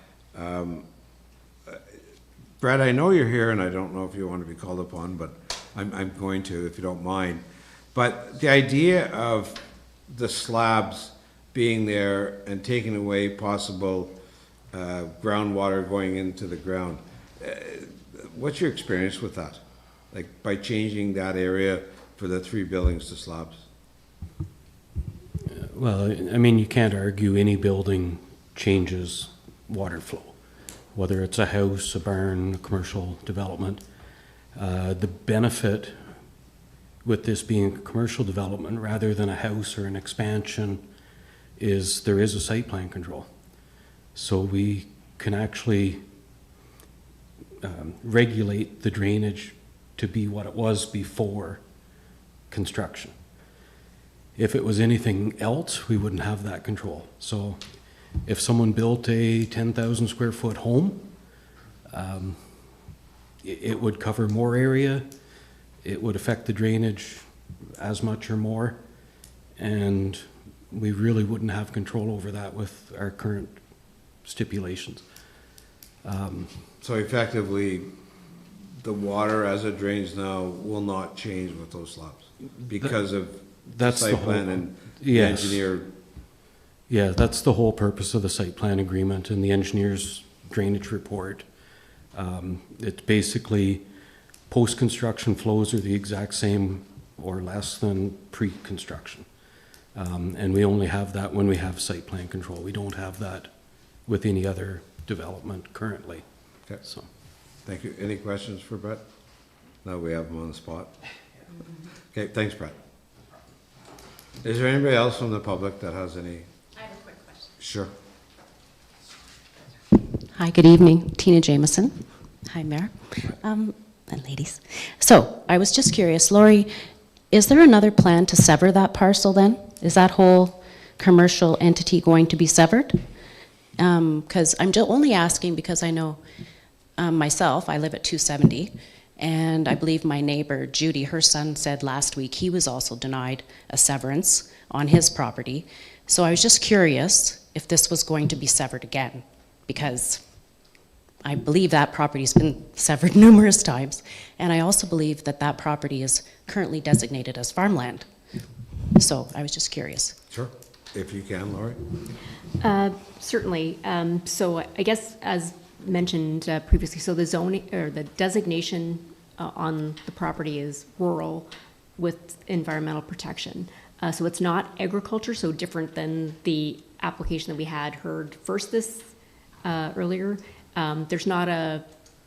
Brad, I know you're here, and I don't know if you want to be called upon, but I'm going to, if you don't mind. But the idea of the slabs being there and taking away possible groundwater going into the ground, what's your experience with that? Like by changing that area for the 3 buildings to slabs? Well, I mean, you can't argue any building changes water flow, whether it's a house, a barn, a commercial development. The benefit with this being a commercial development rather than a house or an expansion is there is a site plan control. So we can actually regulate the drainage to be what it was before construction. If it was anything else, we wouldn't have that control. So if someone built a 10,000 square foot home, it would cover more area, it would affect the drainage as much or more, and we really wouldn't have control over that with our current stipulations. So effectively, the water as it drains now will not change with those slabs because of the site plan and the engineer. Yeah, that's the whole purpose of the site plan agreement and the engineer's drainage report. It's basically post-construction flows are the exact same or less than pre-construction. And we only have that when we have site plan control. We don't have that with any other development currently. Okay. So, Thank you. Any questions for Brett? Now we have him on the spot. Okay, thanks, Brett. Is there anybody else from the public that has any? I have a quick question. Sure. Hi, good evening. Tina Jameson. Hi, Mayor. And ladies. So, I was just curious, Laurie, is there another plan to sever that parcel then? Is that whole commercial entity going to be severed? Because I'm only asking because I know myself, I live at 270, and I believe my neighbor, Judy, her son said last week he was also denied a severance on his property. So I was just curious if this was going to be severed again, because I believe that property's been severed numerous times, and I also believe that that property is currently designated as farmland. So I was just curious. Sure. If you can, Laurie. Certainly. So I guess as mentioned previously, so the zoning or the designation on the property is rural with environmental protection. So it's not agriculture, so different than the application that we had heard first this earlier. There's not a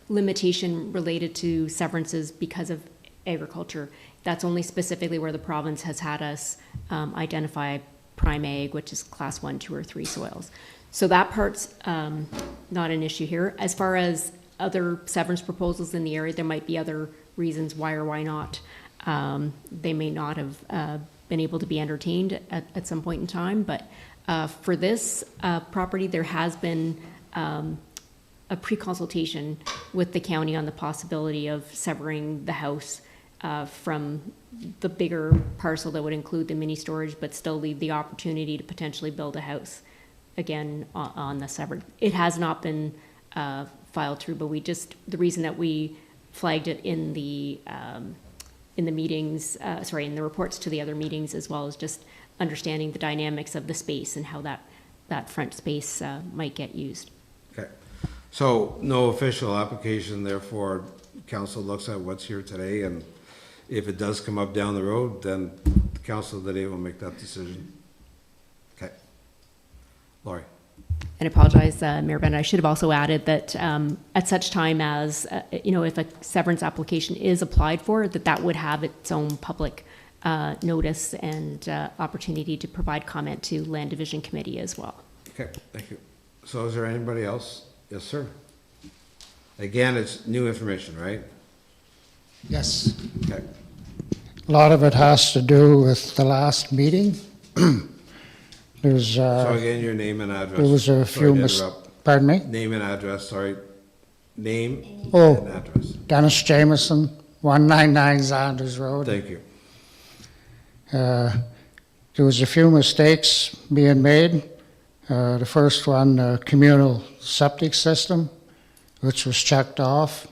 limitation related to severances because of agriculture. That's only specifically where the province has had us identify prime ag, which is class 1, 2, or 3 soils. So that part's not an issue here. As far as other severance proposals in the area, there might be other reasons why or why not. They may not have been able to be entertained at some point in time, but for this property, there has been a pre-consultation with the county on the possibility of severing the house from the bigger parcel that would include the mini storage, but still leave the opportunity to potentially build a house again on the severed. It has not been filed through, but the reason that we flagged it in the meetings, in the reports to the other meetings, as well as just understanding the dynamics of the space and how that front space might get used. Okay. So no official application, therefore, council looks at what's here today, and if it does come up down the road, then the council today will make that decision. Okay. Laurie? And I apologize, Mayor Bennett, I should have also added that at such time as, if a severance application is applied for, that would have its own public notice and opportunity to provide comment to Land Division Committee as well. Okay, thank you. So is there anybody else? Yes, sir. Again, it's new information, right? Yes. Okay. A lot of it has to do with the last meeting. There's, So again, your name and address. there was a Sorry few to interrupt. pardon me? Name and address, sorry. Name and Oh, address. Dennis Jameson, 199 Zanders Road. Thank you. There was a few mistakes being made. The first one, communal septic system, which was checked off.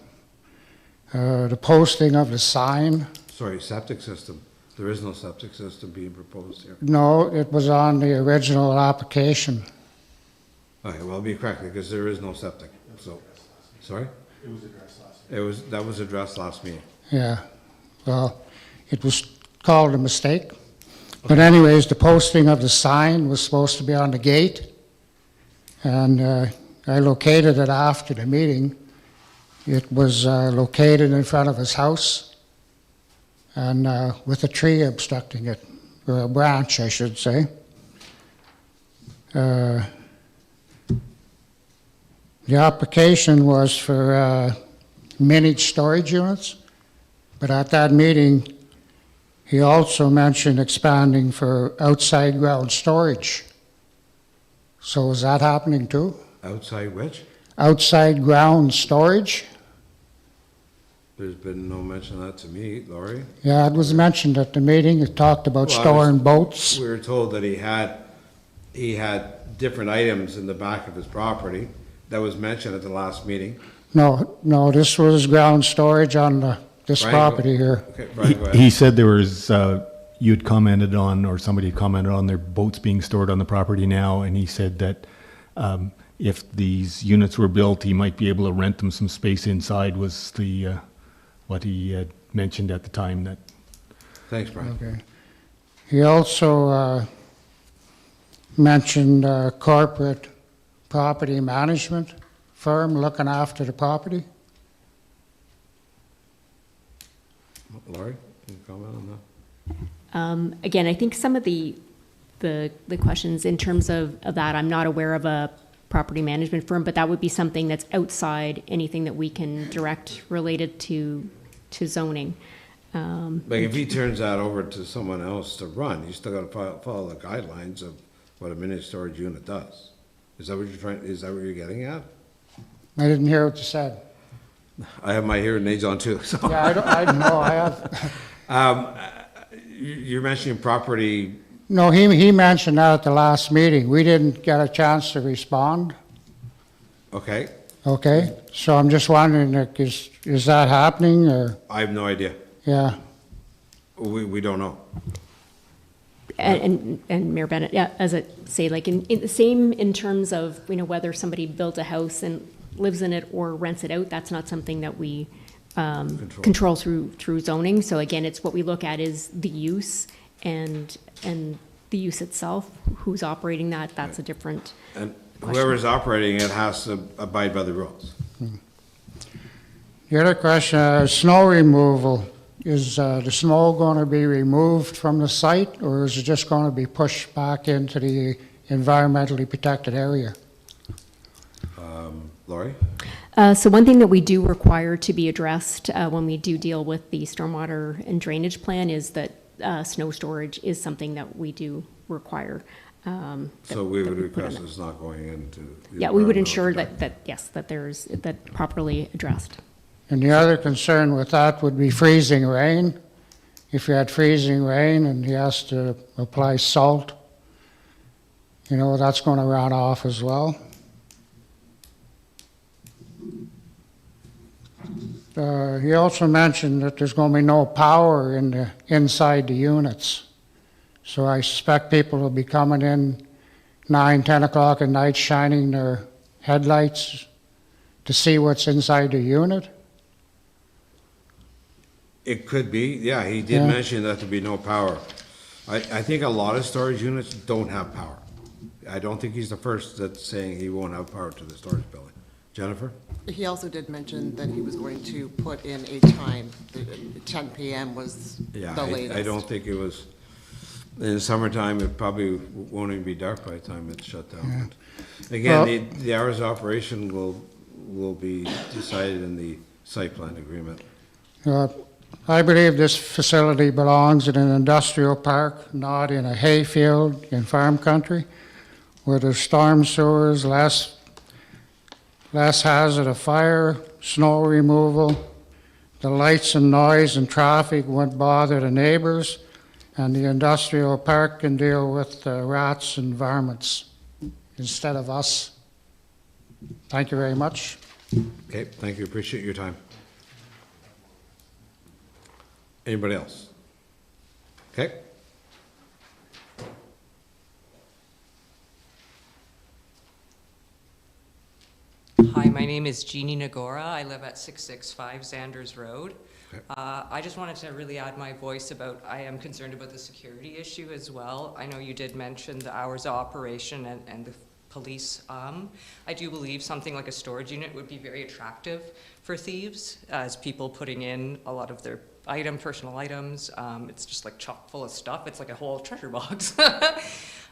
The posting of the sign. Sorry, septic system. There is no septic system being proposed here. No, it was on the original application. Okay, well, be correct, because there is no septic, so, sorry? It was addressed last meeting. That was addressed last meeting. Yeah, well, it was called a mistake. But anyways, the posting of the sign was supposed to be on the gate. And I located it after the meeting. It was located in front of his house and with a tree obstructing it, or a branch, I should say. The application was for mini storage units, but at that meeting, he also mentioned expanding for outside ground storage. So is that happening too? Outside which? Outside ground storage? There's been no mention of that to me, Laurie. Yeah, it was mentioned at the meeting. It talked about Well, storing boats. We were told that he had different items in the back of his property. That was mentioned at the last meeting. No, this was ground storage on this Brian, go- property here. Okay, Brian, go ahead. He said there was, you'd commented on, or somebody had commented on their boats being stored on the property now, and he said that if these units were built, he might be able to rent them some space inside, was the, what he had mentioned at the time. That. Thanks, Brian. Okay. He also mentioned corporate property management firm looking after the property. Laurie, can you comment on that? Again, I think some of the questions in terms of that, I'm not aware of a property management firm, but that would be something that's outside anything that we can direct related to zoning. Like if he turns that over to someone else to run, you still gotta follow the guidelines of what a mini storage unit does. Is that what you're getting at? I didn't hear what you said. I have my hearing aids on too, so. Yeah, I don't know, I have. You're mentioning property, No, he mentioned that at the last meeting. We didn't get a chance to respond. okay? Okay, so I'm just wondering, is that happening, or, I have no idea. yeah? We don't know. And Mayor Bennett, yeah, as I say, like in the same in terms of, whether somebody builds a house and lives in it or rents it out, that's not something that we control through zoning. So again, it's what we look at is the use and the use itself. Who's operating that? That's a different And question. whoever's operating it has to abide by the rules. The other question, snow removal. Is the snow going to be removed from the site, or is it just going to be pushed back into the environmentally protected area? Laurie? So one thing that we do require to be addressed when we do deal with the stormwater and drainage plan is that snow storage is something that we do require. So we would request it's not going into. the Yeah, we would environmental ensure protection. that yes, that there's, that properly addressed. And the other concern with that would be freezing rain. If you had freezing rain and he has to apply salt, you know, that's going to run off as well. He also mentioned that there's going to be no power inside the units. So I suspect people will be coming in 9, 10 o'clock at night shining their headlights to see what's inside the unit. It could be, yeah, he did Yeah. mention that there'd be no power. I think a lot of storage units don't have power. I don't think he's the first that's saying he won't have power to the storage building. Jennifer? He also did mention that he was going to put in a time, 10 PM was Yeah, the latest. I don't think it was, in the summertime, it probably won't even be dark by the time it's shut down. Again, the hours of operation will be decided in the site plan agreement. I believe this facility belongs in an industrial park, not in a hayfield in farm country, where there's storm sewers, less hazard of fire, snow removal, the lights and noise and traffic won't bother the neighbors, and the industrial park can deal with rats and varmints instead of us. Thank you very much. Okay, thank you, appreciate your time. Anybody else? Okay. Hi, my name is Jeannie Nagora. I live at 665 Zanders Road. Okay. I just wanted to really add my voice about, I am concerned about the security issue as well. I know you did mention the hours of operation and the police. I do believe something like a storage unit would be very attractive for thieves, as people putting in a lot of their personal items. It's just like chock full of stuff. It's like a whole treasure box.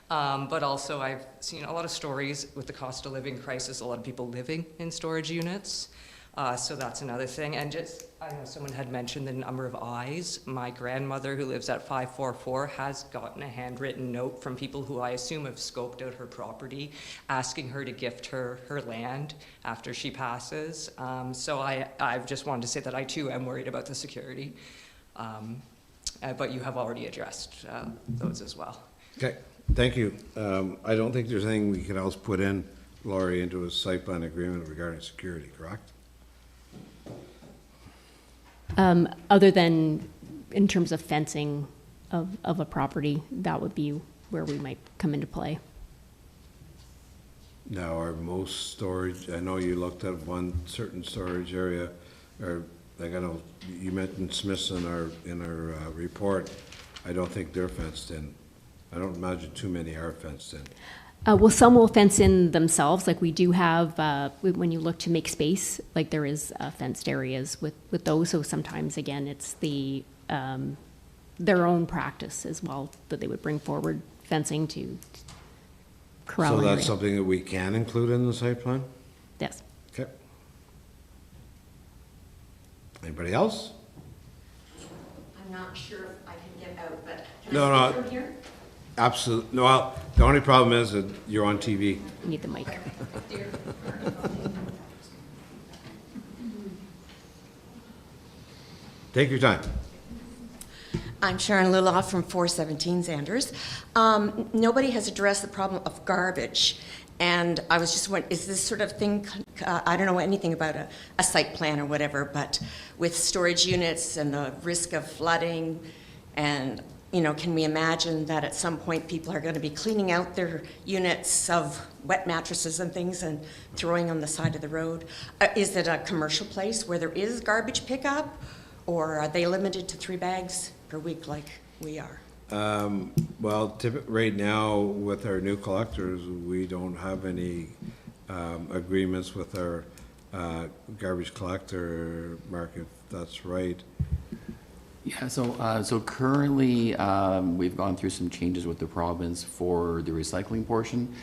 But also I've seen a lot of stories with the cost of living crisis, a lot of people living in storage units. So that's another thing. And just, I know someone had mentioned the number of eyes. My grandmother, who lives at 544, has gotten a handwritten note from people who I assume have scoped out her property, asking her to gift her land after she passes. So I've just wanted to say that I too am worried about the security. But you have already addressed those as well. Okay, thank you. I don't think there's anything we can else put in, Laurie, into a site plan agreement regarding security, correct? Other than in terms of fencing of a property, that would be where we might come into play. Now, are most storage, I know you looked at one certain storage area, or like I know you mentioned Smith's in our report. I don't think they're fenced in. I don't imagine too many are fenced in. Well, some will fence in themselves, like we do have, when you look to make space, like there is fenced areas with those, so sometimes, again, it's their own practice as well, that they would bring forward fencing to corral So an that's area. something that we can include in the site plan? Yes. Okay. Anybody else? I'm not sure if I can get out, but can No, I no. speak from here? Absolutely. No, well, the only problem is that you're on TV. You need the mic. Take your time. I'm Sharon Liloff from 417 Zanders. Nobody has addressed the problem of garbage. And I was just wondering, is this sort of thing, I don't know anything about a site plan or whatever, but with storage units and the risk of flooding, and, you know, can we imagine that at some point people are going to be cleaning out their units of wet mattresses and things and throwing on the side of the road? Is it a commercial place where there is garbage pickup, or are they limited to 3 bags per week like we are? Well, right now, with our new collectors, we don't have any agreements with our garbage collector, Mark, if that's right. Yeah, so currently, we've gone through some changes with the province for the recycling portion.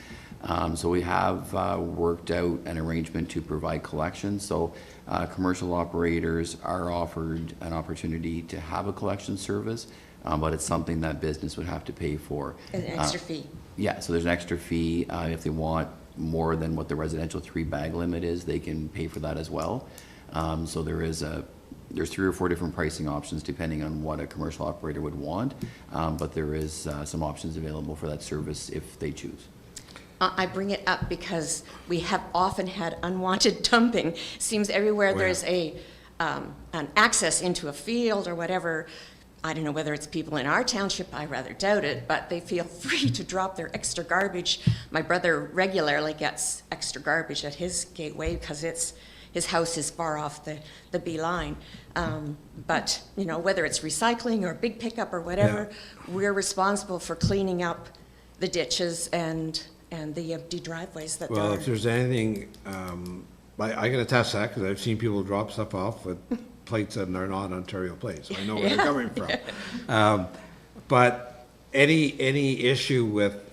So we have worked out an arrangement to provide collection. So commercial operators are offered an opportunity to have a collection service, but it's something that business would have to pay for. An extra fee. Yeah, so there's an extra fee. If they want more than what the residential 3-bag limit is, they can pay for that as well. So there's 3 or 4 different pricing options depending on what a commercial operator would want, but there is some options available for that service if they choose. I bring it up because we have often had unwanted dumping. Seems everywhere there's an access into a field or whatever. I don't know whether it's people in our township, I rather doubt it, but they feel free to drop their extra garbage. My brother regularly gets extra garbage at his gateway because his house is far off the B line. But, you know, whether it's recycling or big pickup or whatever, we're responsible for cleaning up the ditches and the empty driveways that there Well, are. if there's anything, I can attest to that because I've seen people drop stuff off with plates that are not Ontario plates. I know where they're coming from. But any issue with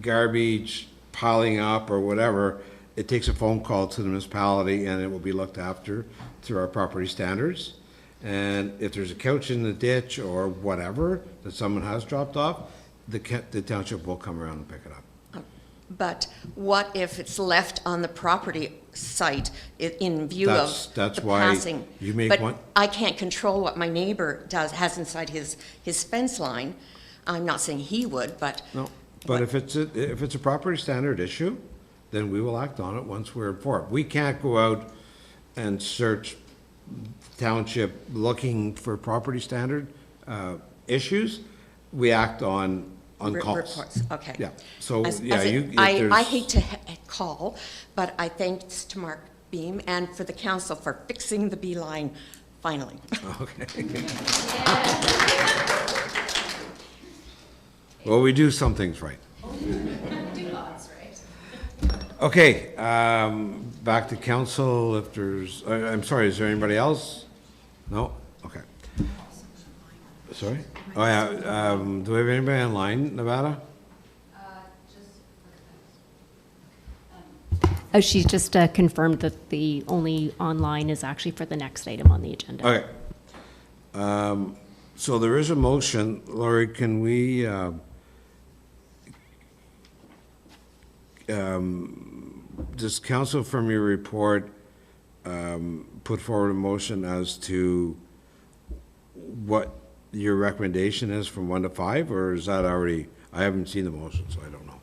garbage piling up or whatever, it takes a phone call to the municipality and it will be looked after through our property standards. And if there's a couch in the ditch or whatever that someone has dropped off, the township will come around and pick it up. But what if it's left on the property site in view of That's the why passing? you make But one. I can't control what my neighbor has inside his fence line. I'm not saying he would, but. No, but if it's a property standard issue, then we will act on it once we're informed. We can't go out and search township looking for property standard issues. We act on calls. Reports, okay. Yeah, so, If if there's. I hate to call, but I thanks to Mark Beam and for the council for fixing the B line finally. Okay. Well, we do some things right. Okay, back to council if there's, I'm sorry, is there anybody else? No? Okay. Sorry? Oh, yeah, do we have anybody online, Nevada? Oh, she's just confirmed that the only online is actually for the next item on the agenda. Okay. So there is a motion. Laurie, can we, does council from your report put forward a motion as to what your recommendation is from 1 to 5, or is that already, I haven't seen the motion, so I don't know.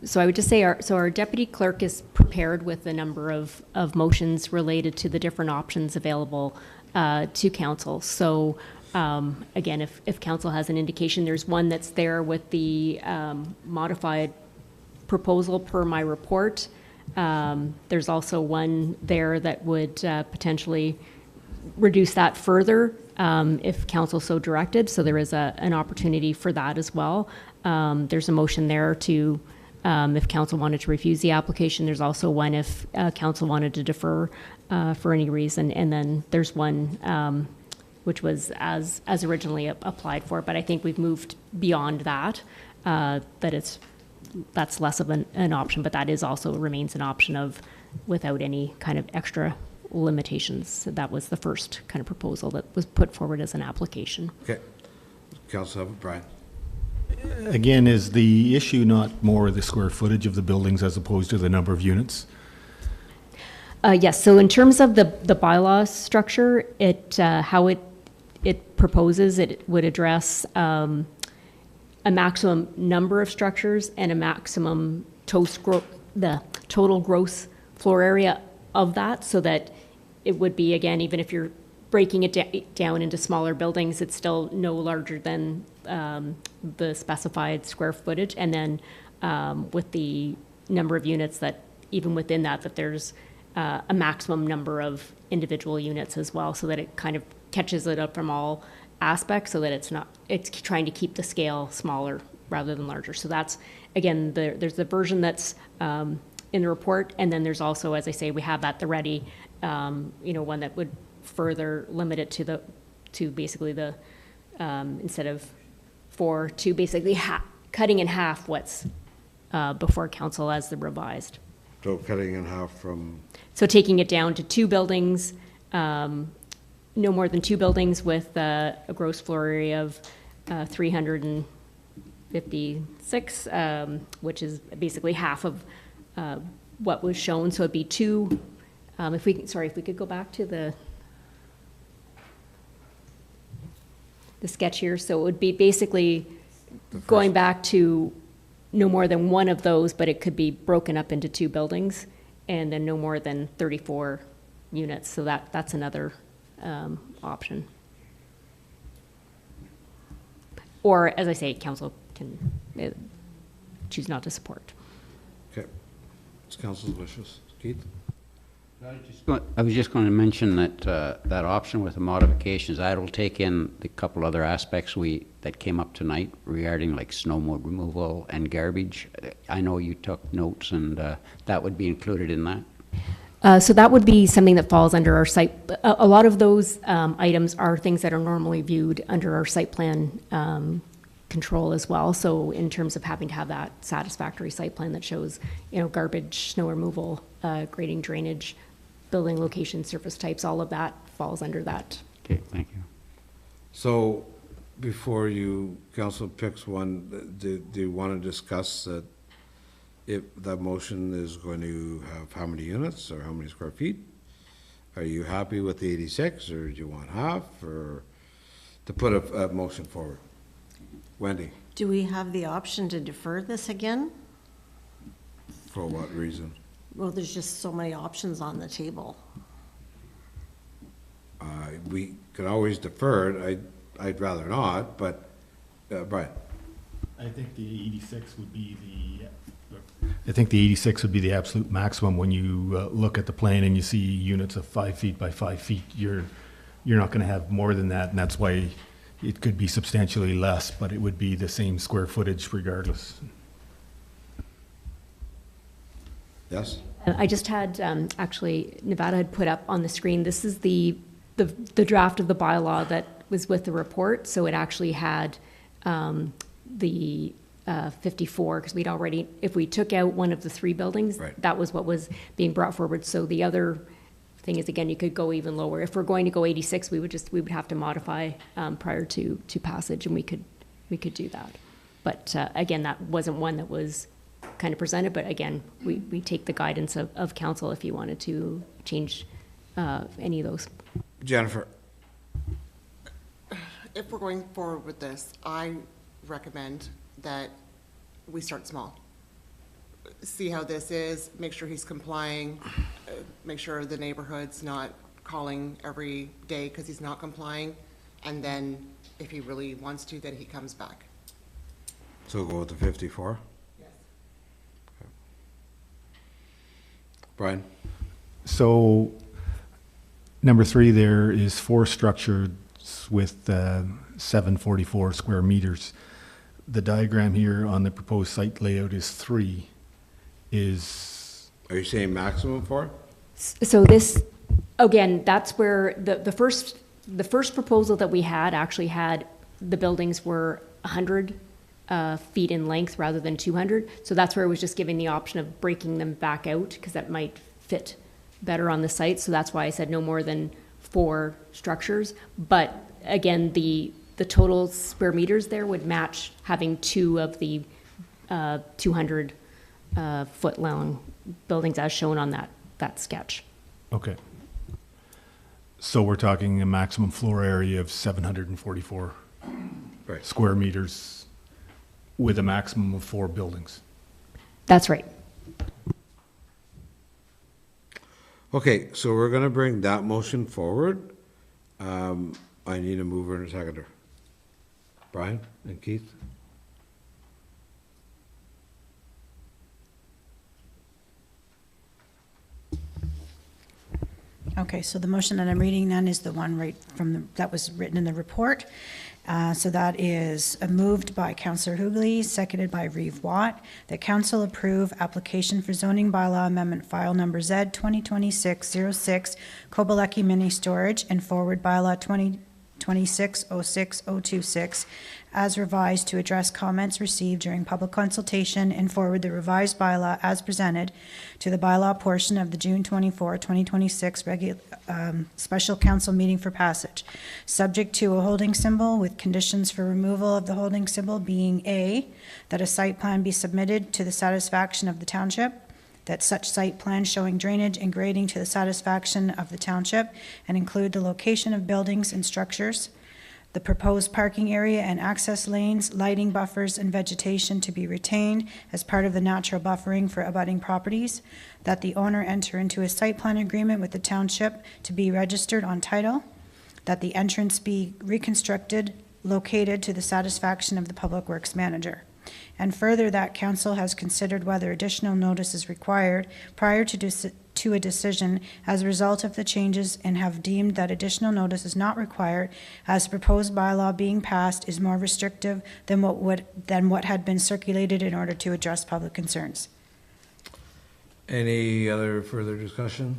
So I would just say our deputy clerk is prepared with a number of motions related to the different options available to council. So again, if council has an indication, there's one that's there with the modified proposal per my report. There's also one there that would potentially reduce that further if council so directed. So there is an opportunity for that as well. There's a motion there to, if council wanted to refuse the application. There's also one if council wanted to defer for any reason. And then there's one which was as originally applied for. But I think we've moved beyond that, that's less of an option, but that is also remains an option of without any kind of extra limitations. That was the first kind of proposal that was put forward as an application. Okay. Councilor Brian. Again, is the issue not more the square footage of the buildings as opposed to the number of units? Yes, so in terms of the bylaw structure, how it proposes, it would address a maximum number of structures and a maximum the total gross floor area of that, so that it would be, again, even if you're breaking it down into smaller buildings, it's still no larger than the specified square footage. And then with the number of units, that even within that there's a maximum number of individual units as well, so that it kind of catches it up from all aspects, so that it's trying to keep the scale smaller rather than larger. So that's, again, there's the version that's in the report. And then there's also, as I say, we have at the ready, one that would further limit it to basically the, instead of 4, to basically cutting in half what's before council as the revised. So cutting in half from, So taking it down to 2 buildings, no more than 2 buildings with a gross floor area of 356, which is basically half of what was shown. So it'd be 2, if we could go back to the sketch here. So it would be basically going back to no more than 1 of those, but it could be broken up into 2 buildings, and then no more than 34 units. So that's another option. Or, as I say, council can choose not to support. okay. It's council's wishes. Keith? I was just going to mention that that option with the modifications, that will take in the couple other aspects that came up tonight regarding like snow removal and garbage. I know you took notes, and that would be included in that. So that would be something that falls under our site. A lot of those items are things that are normally viewed under our site plan control as well. So in terms of having to have that satisfactory site plan that shows, garbage, snow removal, grading, drainage, building location, surface types, all of that falls under that. Okay, thank you. So before council picks one, do you want to discuss that if that motion is going to have how many units or how many square feet? Are you happy with the 86, or do you want half, or to put a motion forward? Wendy, Do we have the option to defer this again? for what reason? Well, there's just so many options on the table. We can always defer it. I'd rather not, but, Brian? I think the 86 would be the absolute maximum. When you look at the plan and you see units of 5 feet by 5 feet, you're not going to have more than that, and that's why it could be substantially less, but it would be the same square footage regardless. Yes? I just had, actually, Nevada had put up on the screen, this is the draft of the bylaw that was with the report. So it actually had the 54, because we'd already, if we took out one of the 3 buildings, Right. that was what was being brought forward. So the other thing is, again, you could go even lower. If we're going to go 86, we would have to modify prior to passage, and we could do that. But again, that wasn't one that was kind of presented, but again, we take the guidance of council if you wanted to change any of those. Jennifer? If we're going forward with this, I recommend that we start small. See how this is, make sure he's complying, make sure the neighborhood's not calling every day because he's not complying, and then if he really wants to, then he comes back. So go with the 54? Yes. Okay. Brian? So, number 3 there is 4 structures with 744 square meters. The diagram here on the proposed site layout is 3. Are you saying maximum 4? So this, again, that's where the first proposal that we had actually had the buildings were 100 feet in length rather than 200. So that's where it was just giving the option of breaking them back out, because that might fit better on the site. So that's why I said no more than 4 structures. But again, the total square meters there would match having 2 of the 200 foot long buildings as shown on that sketch. Okay. So we're talking a maximum floor area of 744 Right. square meters with a maximum of 4 buildings. That's right. Okay, so we're going to bring that motion forward. I need a mover and a seconder. Brian and Keith? Okay, so the motion that I'm reading then is the one right from that was written in the report. So that is moved by Councillor Hughley, seconded by Reeve Watt, that council approve application for zoning bylaw amendment file number Z 2026-06, Kobaleki Mini Storage, and forward bylaw 2026-06-026, as revised to address comments received during public consultation and forward the revised bylaw as presented to the bylaw portion of the June 24, 2026 special council meeting for passage, subject to a holding symbol with conditions for removal of the holding symbol being A, that a site plan be submitted to the satisfaction of the township, that such site plan showing drainage and grading to the satisfaction of the township and include the location of buildings and structures, the proposed parking area and access lanes, lighting buffers, and vegetation to be retained as part of the natural buffering for abutting properties, that the owner enter into a site plan agreement with the township to be registered on title, that the entrance be reconstructed, located to the satisfaction of the Public Works Manager. And further, that council has considered whether additional notice is required prior to a decision as a result of the changes and have deemed that additional notice is not required, as proposed bylaw being passed is more restrictive than what had been circulated in order to address public concerns. Any other further discussion?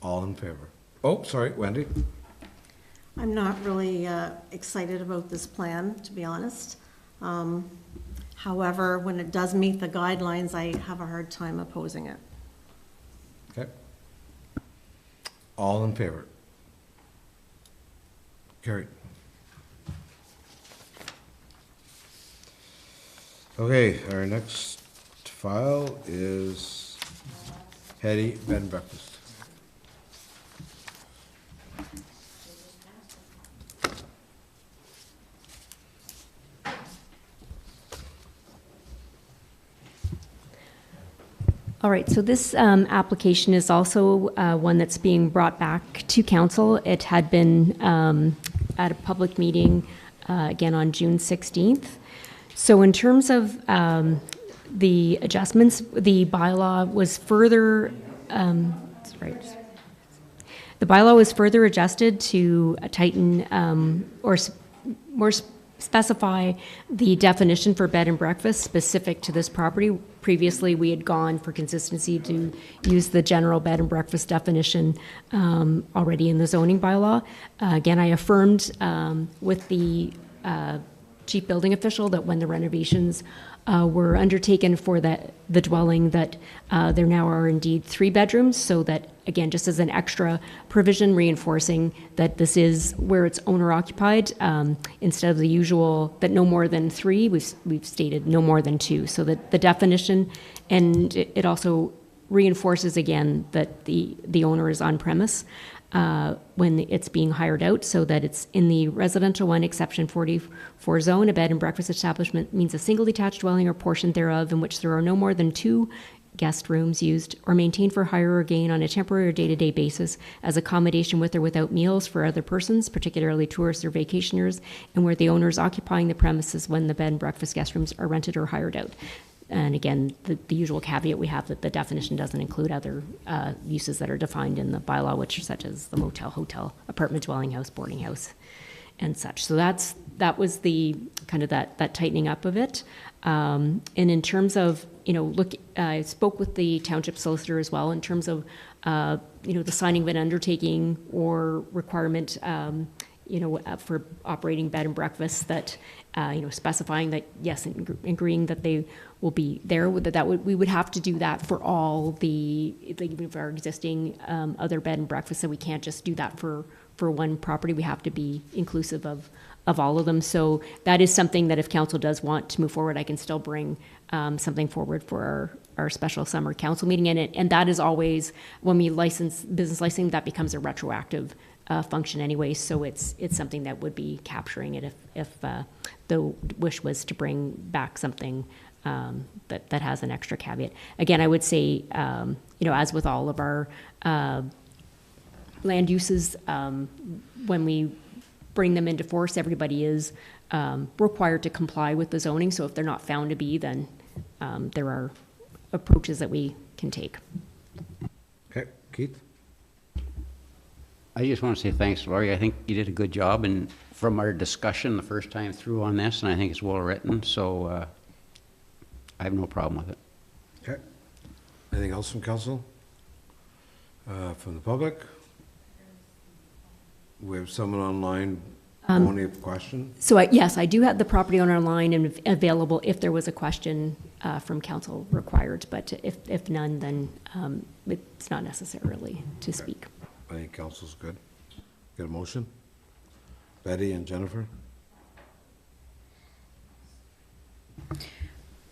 All in favor? Oh, sorry, Wendy? I'm not really excited about this plan, to be honest. However, when it does meet the guidelines, I have a hard time opposing it. Okay. All in favor? Carried. Okay, our next file is Hetty Bed and Breakfast. All right, so this application is also one that's being brought back to council. It had been at a public meeting again on June 16th. So in terms of the adjustments, the bylaw was further, the bylaw was further adjusted to tighten or more specify the definition for bed and breakfast specific to this property. Previously, we had gone for consistency to use the general bed and breakfast definition already in the zoning bylaw. Again, I affirmed with the chief building official that when the renovations were undertaken for the dwelling, that there now are indeed 3 bedrooms, so that, again, just as an extra provision reinforcing that this is where it's owner occupied, instead of the usual that no more than 3, we've stated no more than 2. So that the definition, and it also reinforces again that the owner is on premise when it's being hired out, so that it's in the residential 1 exception 44 zone. A bed and breakfast establishment means a single detached dwelling or portion thereof in which there are no more than 2 guest rooms used or maintained for hire or gain on a temporary or day-to-day basis as accommodation with or without meals for other persons, particularly tourists or vacationers, and where the owner is occupying the premises when the bed and breakfast guest rooms are rented or hired out. And again, the usual caveat we have that the definition doesn't include other uses that are defined in the bylaw, which are such as the motel, hotel, apartment, dwelling house, boarding house, and such. So that was the kind of that tightening up of it. And in terms of, I spoke with the township solicitor as well in terms of, the signing of an undertaking or requirement, for operating bed and breakfasts that, specifying that, yes, agreeing that they will be there, we would have to do that for all even for our existing other bed and breakfasts, so we can't just do that for one property. We have to be inclusive of all of them. So that is something that if council does want to move forward, I can still bring something forward for our special summer council meeting. And that is always, when we license business licensing, that becomes a retroactive function anyway. So it's something that would be capturing it if the wish was to bring back something that has an extra caveat. Again, I would say, as with all of our land uses, when we bring them into force, everybody is required to comply with the zoning. So if they're not found to be, then there are approaches that we can take. Okay, Keith? I just want to say thanks, Laurie. I think you did a good job, and from our discussion the first time through on this, and I think it's well written, so I have no problem with it. Okay. Anything else from council? From the public? We have someone online, only a question? So yes, I do have the property owner online and available if there was a question from council required, but if none, then it's not necessarily to speak. I think council's good. Get a motion? Betty and Jennifer?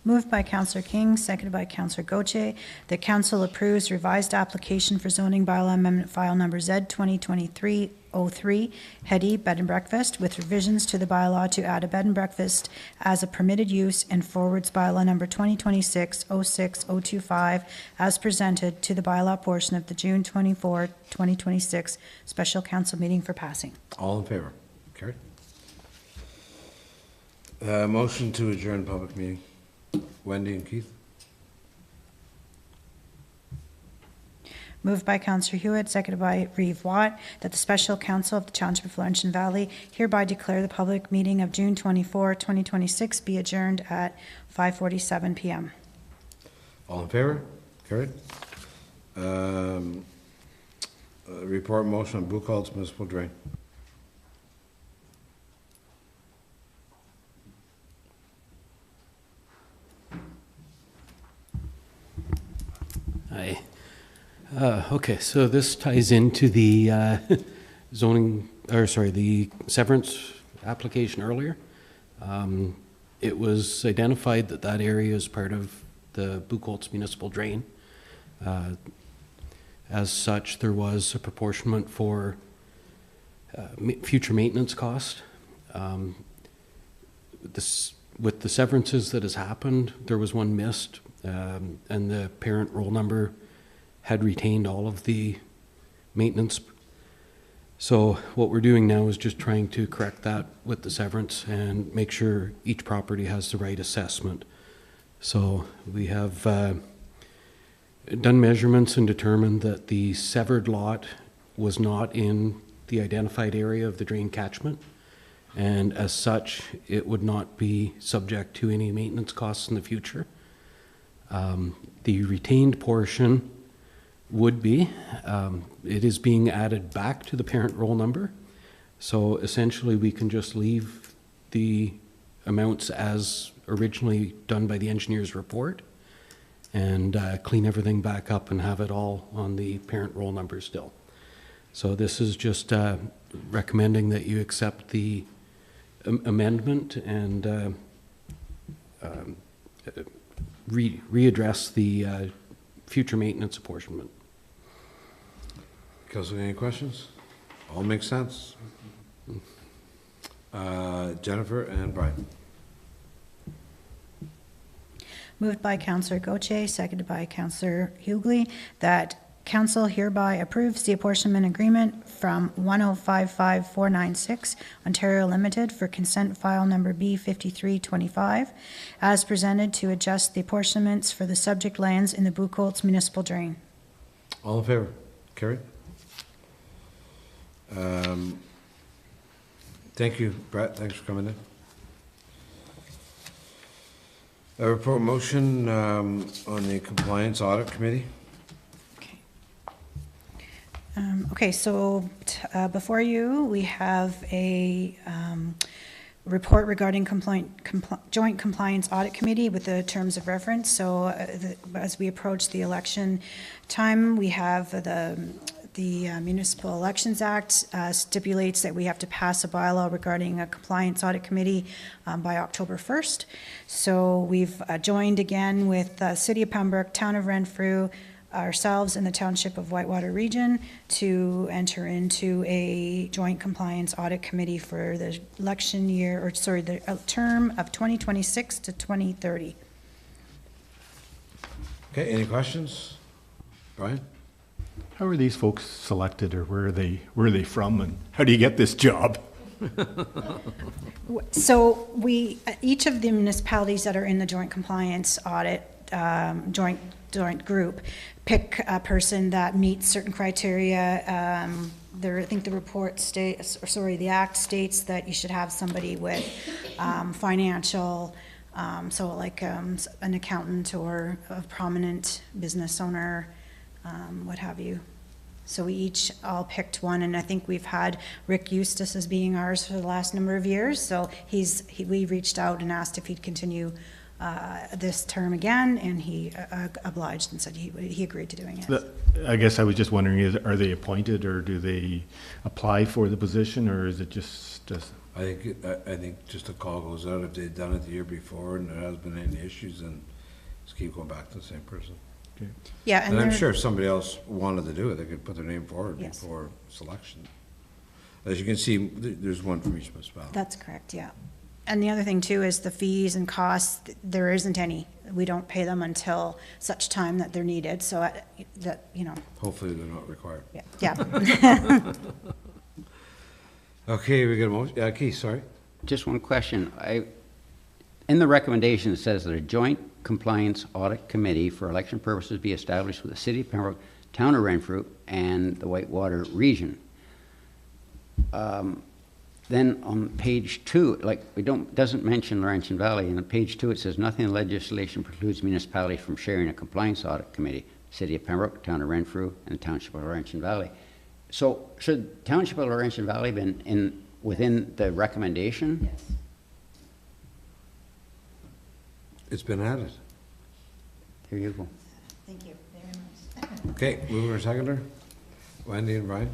Moved by Councillor King, seconded by Councillor Gauthier, that council approves revised application for zoning bylaw amendment file number Z 2023-03, Hetty Bed and Breakfast, with revisions to the bylaw to add a bed and breakfast as a permitted use and forwards bylaw number 2026-06025 as presented to the bylaw portion of the June 24, 2026 special council meeting for passing. All in favor? Carried. Motion to adjourn public meeting. Wendy and Keith? Moved by Councillor Hewitt, seconded by Reeve Watt, that the special council of the Township of Laurentian Valley hereby declare the public meeting of June 24, 2026 be adjourned at 5:47 p.m. All in favor? Carried. Report motion on Bucholtz Municipal Drain. Hi. Okay, so this ties into the the severance application earlier. It was identified that that area is part of the Bucholtz Municipal Drain. As such, there was a proportionment for future maintenance cost. With the severances that has happened, there was one missed, and the parent roll number had retained all of the maintenance. So what we're doing now is just trying to correct that with the severance and make sure each property has the right assessment. So we have done measurements and determined that the severed lot was not in the identified area of the drain catchment, and as such, it would not be subject to any maintenance costs in the future. The retained portion would be. It is being added back to the parent roll number. So essentially we can just leave the amounts as originally done by the engineer's report and clean everything back up and have it all on the parent roll number still. So this is just recommending that you accept the amendment and readdress the future maintenance apportionment. Council, any questions? All makes sense. Jennifer and Brian. Moved by Councillor Gauthier, seconded by Councillor Hughley, that council hereby approves the apportionment agreement from 1055496 Ontario Limited for consent file number B5325 as presented to adjust the apportionments for the subject lands in the Bucholtz Municipal Drain. All in favor? Carried. Thank you, Brett. Thanks for coming in. A report motion on the Compliance Audit Committee. Okay, so before you, we have a report regarding Joint Compliance Audit Committee with the terms of reference. So as we approach the election time, we have the Municipal Elections Act stipulates that we have to pass a bylaw regarding a Compliance Audit Committee by October 1st. So we've joined again with City of Pembroke, Town of Renfrew, ourselves and the Township of Whitewater Region to enter into a joint compliance audit committee for the election year, or sorry, the term of 2026 to 2030. Okay, any questions? Brian? How are these folks selected, or where are they from, and how do you get this job? So each of the municipalities that are in the joint compliance audit joint group pick a person that meets certain criteria I think the report states, or sorry, the act states that you should have somebody with financial, so like an accountant or a prominent business owner, what have you. So we each all picked one, and I think we've had Rick Eustace as being ours for the last number of years. So we reached out and asked if he'd continue this term again, and he obliged and said he agreed to doing it. I guess I was just wondering, are they appointed or do they apply for the position, or is it just? I think just a call goes out if they've done it the year before and there hasn't been any issues, then just keep going back to the same person. Okay. Yeah, And I'm sure if somebody else wanted to do it, they could put their name forward Yes. before selection. As you can see, there's one from each municipality. That's correct, yeah. And the other thing too is the fees and costs, there isn't any. We don't pay them until such time that they're needed, so that, you know. Hopefully they're not required. Yeah. Okay, we got a motion, Keith, sorry. Just one question. In the recommendation, it says that a joint compliance audit committee for election purposes be established with the City of Pembroke, Town of Renfrew, and the Whitewater region. Then on page 2, doesn't mention Laurentian Valley, and on page 2 it says nothing in legislation precludes municipalities from sharing a compliance audit committee, City of Pembroke, Town of Renfrew, and Township of Laurentian Valley. So should Township of Laurentian Valley been within the recommendation? Yes. It's been added. There you go. Thank you, very much. Okay, mover and seconder, Wendy and Brian.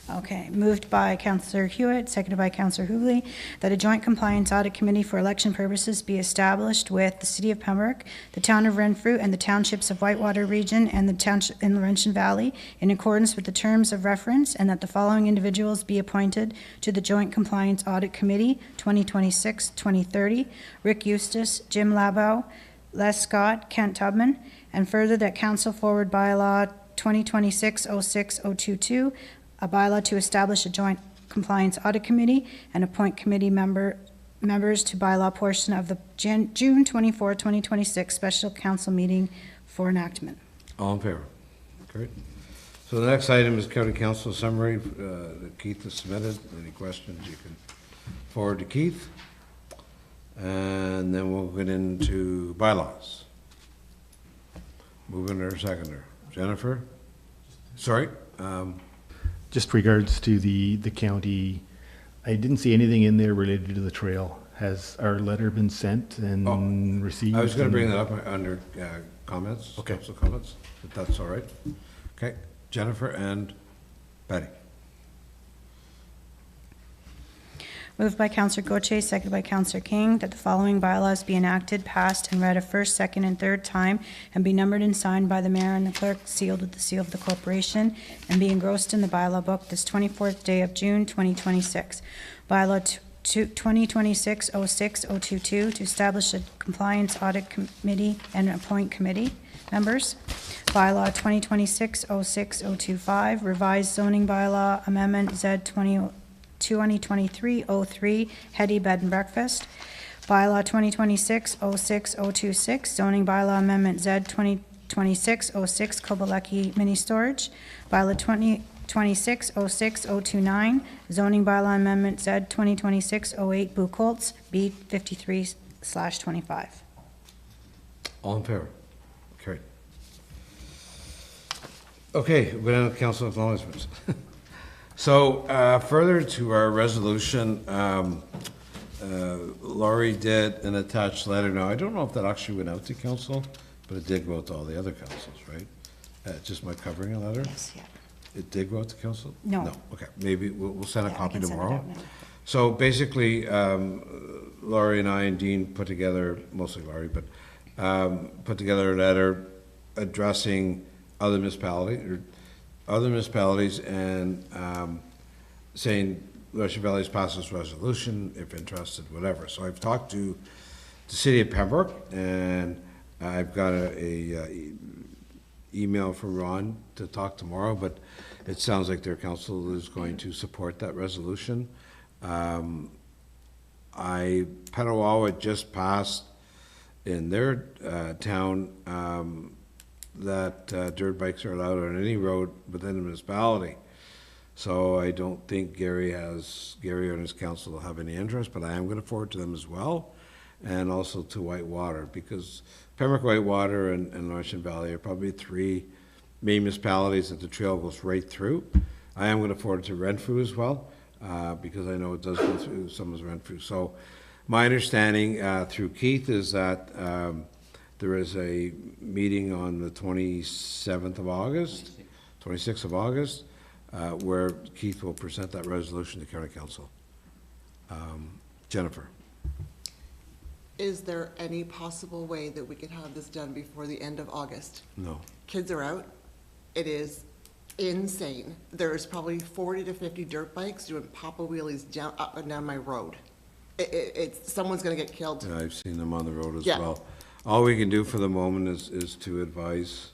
Okay, moved by Councillor Hewitt, seconded by Councillor Hoogley, that a joint compliance audit committee for election purposes be established with the City of Pembroke, the Town of Renfrew, and the Townships of Whitewater Region and the Township in Laurentian Valley in accordance with the terms of reference, and that the following individuals be appointed to the Joint Compliance Audit Committee 2026-2030: Rick Eustace, Jim Labow, Les Scott, Kent Tubman, and further that council forward bylaw 2026-06022, a bylaw to establish a joint compliance audit committee and appoint committee members to bylaw portion of the June 24, 2026 special council meeting for enactment. All in favor? Great. So the next item is county council summary that Keith has submitted. Any questions you can forward to Keith. And then we'll get into bylaws. Moving to our seconder. Jennifer? Sorry? Just regards to the county, I didn't see anything in there related to the trail. Has our letter been sent and received? I was going to bring that up under comments, Okay. council comments, if that's all right. Okay, Jennifer and Betty. Moved by Councillor Gauthier, seconded by Councillor King, that the following bylaws be enacted, passed, and read a first, second, and third time, and be numbered and signed by the mayor and the clerk, sealed with the seal of the corporation, and be engrossed in the bylaw book this 24th day of June, 2026. Bylaw 2026-06022, to establish a compliance audit committee and appoint committee members. Bylaw 2026-06025, revised zoning bylaw amendment Z 2023-03, Hetty Bed and Breakfast. Bylaw 2026-06026, zoning bylaw amendment Z 2026-06, Kobalecki Mini Storage. Bylaw 2026-06029, zoning bylaw amendment Z 2026-08, Boo Colts, B 53/25. All in favor? Carried. Okay, we're going to council acknowledgements. So further to our resolution, Laurie did an attached letter. Now, I don't know if that actually went out to council, but it did go out to all the other councils, right? Just my covering a letter? Yes, yeah. It did go out to council? No. No, okay, maybe we'll send a Yeah, I copy can send it tomorrow. out now. So basically, Laurie and I and Dean put together, mostly Laurie, but put together a letter addressing other municipalities and saying Laurentian Valley's passed this resolution, if interested, whatever. So I've talked to the City of Pembroke, and I've got a email from Ron to talk tomorrow, but it sounds like their council is going to support that resolution. Petawawa just passed in their town that dirt bikes are allowed on any road within the municipality. So I don't think Gary and his council will have any interest, but I am going to forward to them as well, and also to Whitewater, because Pembroke, Whitewater, and Laurentian Valley are probably three main municipalities that the trail goes right through. I am going to forward it to Renfrew as well, because I know it does go through some of Renfrew. So my understanding through Keith is that there is a meeting on the 27th of August, 26th of August, where Keith will present that resolution to County Council. Jennifer. Is there any possible way that we could have this done before the end of August? No. Kids are out. It is insane. There's probably 40 to 50 dirt bikes doing papa wheelies down, up and down my road. Someone's gonna get killed. Yeah, I've seen them on the road as Yeah. well. All we can do for the moment is to advise.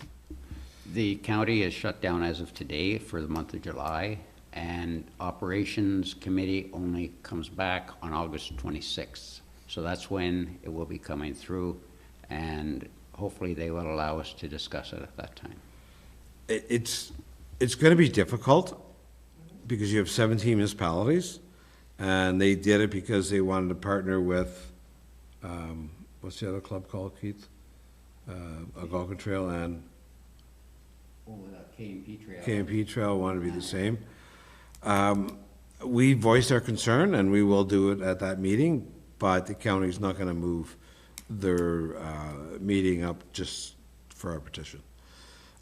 The county is shut down as of today for the month of July, and Operations Committee only comes back on August 26th. So that's when it will be coming through, and hopefully they will allow us to discuss it at that time. It's going to be difficult because you have 17 municipalities, and they did it because they wanted to partner with, what's the other club called, Keith? Algonquin Trail and K&P Trail. K&P Trail wanted to be the same. We voiced our concern, and we will do it at that meeting, but the county's not going to move their meeting up just for our petition.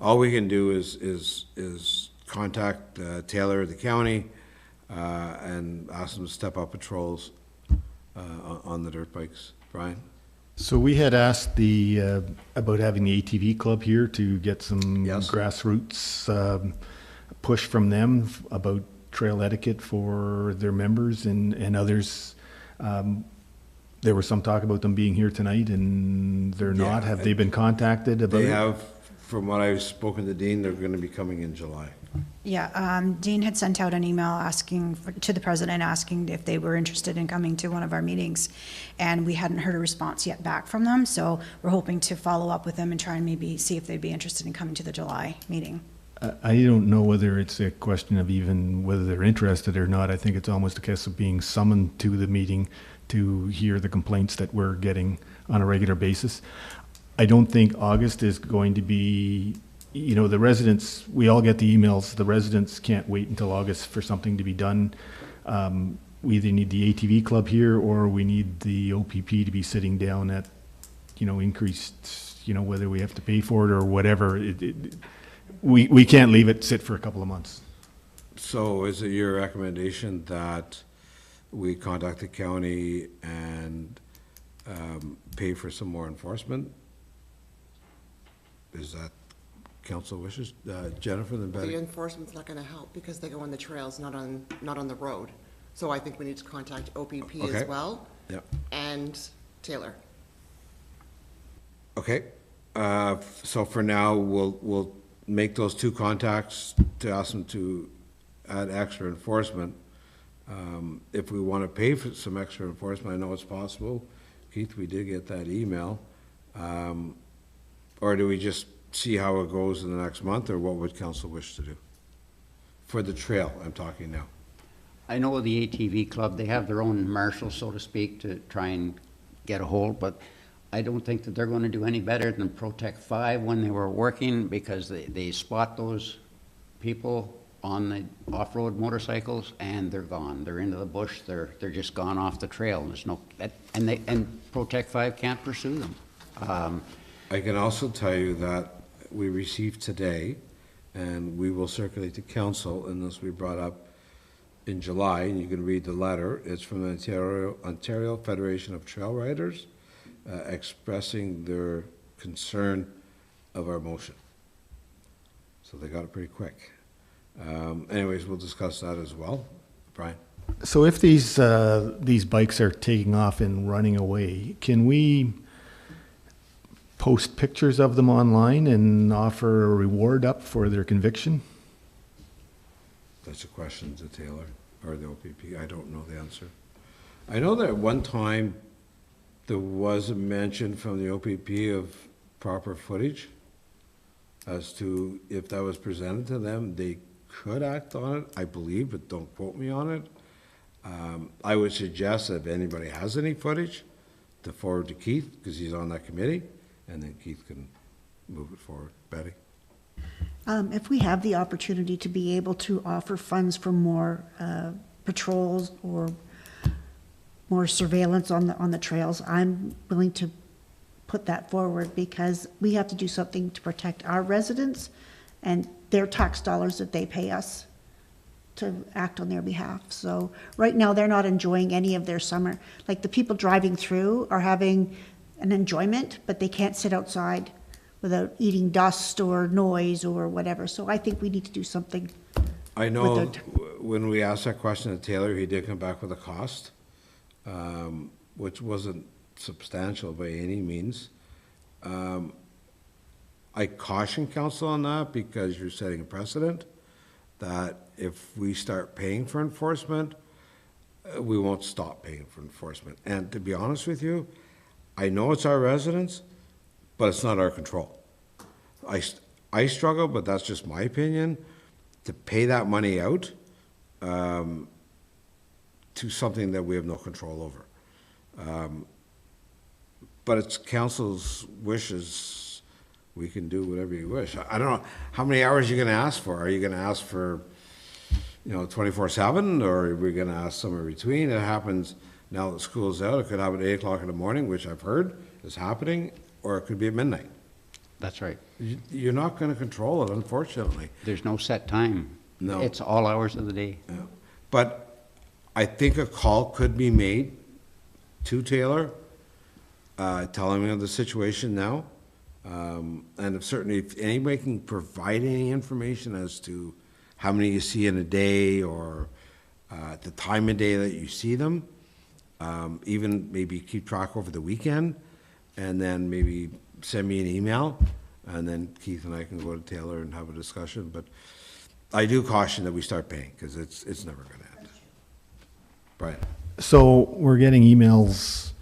All we can do is contact Taylor, the county, and ask them to step up patrols on the dirt bikes. Brian? So we had asked about having the ATV club here to get some grassroots push from them about trail etiquette for their members and others. There was some talk about them being here tonight, and they're not. Have they been contacted about it? They have, from what I've spoken to Dean, they're going to be coming in July. Yeah, Dean had sent out an email to the president asking if they were interested in coming to one of our meetings, and we hadn't heard a response yet back from them, so we're hoping to follow up with them and try and maybe see if they'd be interested in coming to the July meeting. I don't know whether it's a question of even whether they're interested or not. I think it's almost a case of being summoned to the meeting to hear the complaints that we're getting on a regular basis. I don't think August is going to be, the residents, we all get the emails, the residents can't wait until August for something to be done. We either need the ATV club here or we need the OPP to be sitting down at, increased, whether we have to pay for it or whatever. We can't leave it sit for a couple of months. So is it your recommendation that we contact the county and pay for some more enforcement? Is that council wishes? Jennifer, then Betty? The enforcement's not gonna help because they go on the trails, not on the road. So I think we need to contact OPP as Okay. well. Yep. And Taylor. Okay. So for now, we'll make those two contacts to ask them to add extra enforcement. If we want to pay for some extra enforcement, I know it's possible. Keith, we did get that email. Or do we just see how it goes in the next month, or what would council wish to do? For the trail, I'm talking now. I know the ATV club, they have their own marshal, so to speak, to try and get a hold, but I don't think that they're going to do any better than Protect 5 when they were working, because they spot those people on the off-road motorcycles and they're gone. They're into the bush. They're just gone off the trail. There's no and Protect 5 can't pursue them. I can also tell you that we received today, and we will circulate to council, and this will be brought up in July, and you can read the letter. It's from the Ontario Federation of Trail Riders, expressing their concern of our motion. So they got it pretty quick. Anyways, we'll discuss that as well. Brian? So if these bikes are taking off and running away, can we post pictures of them online and offer a reward up for their conviction? That's a question to Taylor or the OPP. I don't know the answer. I know that at one time there was a mention from the OPP of proper footage. as to if that was presented to them, they could act on it, I believe, but don't quote me on it. I would suggest that if anybody has any footage, to forward to Keith, because he's on that committee, and then Keith can move it forward. Betty? If we have the opportunity to be able to offer funds for more patrols or more surveillance on the trails, I'm willing to put that forward, because we have to do something to protect our residents and their tax dollars that they pay us to act on their behalf. So right now, they're not enjoying any of their summer. Like, the people driving through are having an enjoyment, but they can't sit outside without eating dust or noise or whatever. So I think we need to do something. I know with when we asked that question to Taylor, he did come back with a cost, which wasn't substantial by any means. I caution council on that, because you're setting a precedent that if we start paying for enforcement, we won't stop paying for enforcement. And to be honest with you, I know it's our residents, but it's not our control. I struggle, but that's just my opinion, to pay that money out to something that we have no control over. But it's council's wishes. We can do whatever you wish. I don't know, how many hours are you gonna ask for? Are you gonna ask for, 24/7, or are we gonna ask somewhere between? It happens now that school's out. It could happen at 8 o'clock in the morning, which I've heard is happening, or it could be at midnight. That's right. You're not gonna control it, unfortunately. There's no set time. No. It's all hours of the day. Yeah. But I think a call could be made to Taylor, telling him of the situation now. And if anybody can provide any information as to how many you see in a day, or the time of day that you see them, even maybe keep track over the weekend, and then maybe send me an email, and then Keith and I can go to Taylor and have a discussion. But I do caution that we start paying, because it's never going to end. Brian? So we're getting emails,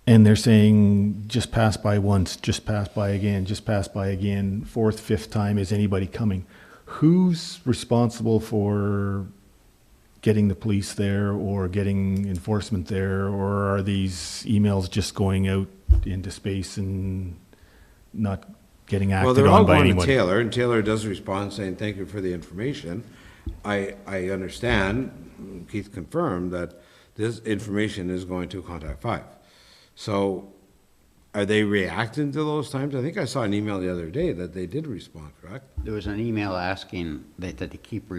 and they're saying, just pass by once, just pass by again, just pass by again, fourth, fifth time, is anybody coming? Who's responsible for getting the police there, or getting enforcement there, or are these emails just going out into space and not getting acted on by Well, they're all going to anybody? Taylor, and Taylor does respond saying, thank you for the information. I understand, Keith confirmed, that this information is going to Contact 5. So are they reacting to those times? I think I saw an email the other day that they did respond, correct? There was an email asking that they keep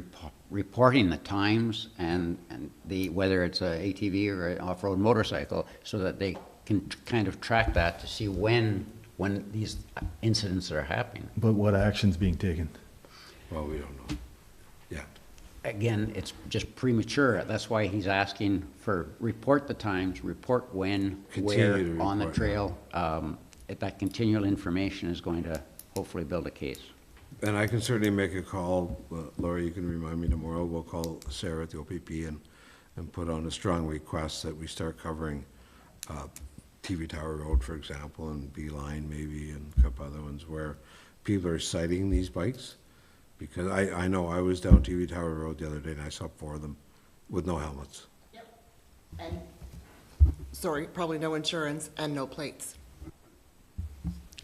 reporting the times and whether it's a ATV or an off-road motorcycle, so that they can kind of track that to see when these incidents are happening. But what action's being taken? Well, we don't know yet. Again, it's just premature. That's why he's asking for report the times, report when, where, Continue to on the report, trail. That continual information is going to hopefully build a case. And I can certainly make a call. Laura, you can remind me tomorrow. We'll call Sarah at the OPP and put on a strong request that we start covering TV Tower Road, for example, and Beeline maybe, and a couple other ones where people are citing these bikes. Because I know I was down TV Tower Road the other day and I saw 4 of them with no helmets. And, sorry, probably no insurance and no plates.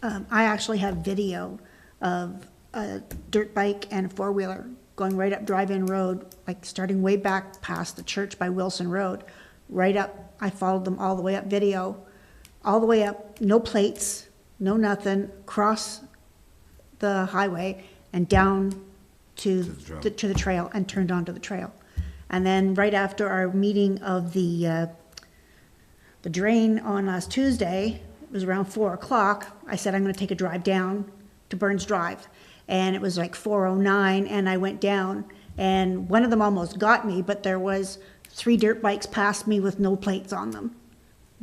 I actually have video of a dirt bike and a four-wheeler going right up Drive-In Road, like starting way back past the church by Wilson Road, right up. I followed them all the way up, video, all the way up, no plates, no nothing, cross the highway and down to the trail, and turned onto the trail. And then right after our meeting of the drain on last Tuesday, it was around 4 o'clock, I said, I'm gonna take a drive down to Burns Drive. And it was like 4:09, and I went down, and one of them almost got me, but there was 3 dirt bikes past me with no plates on them,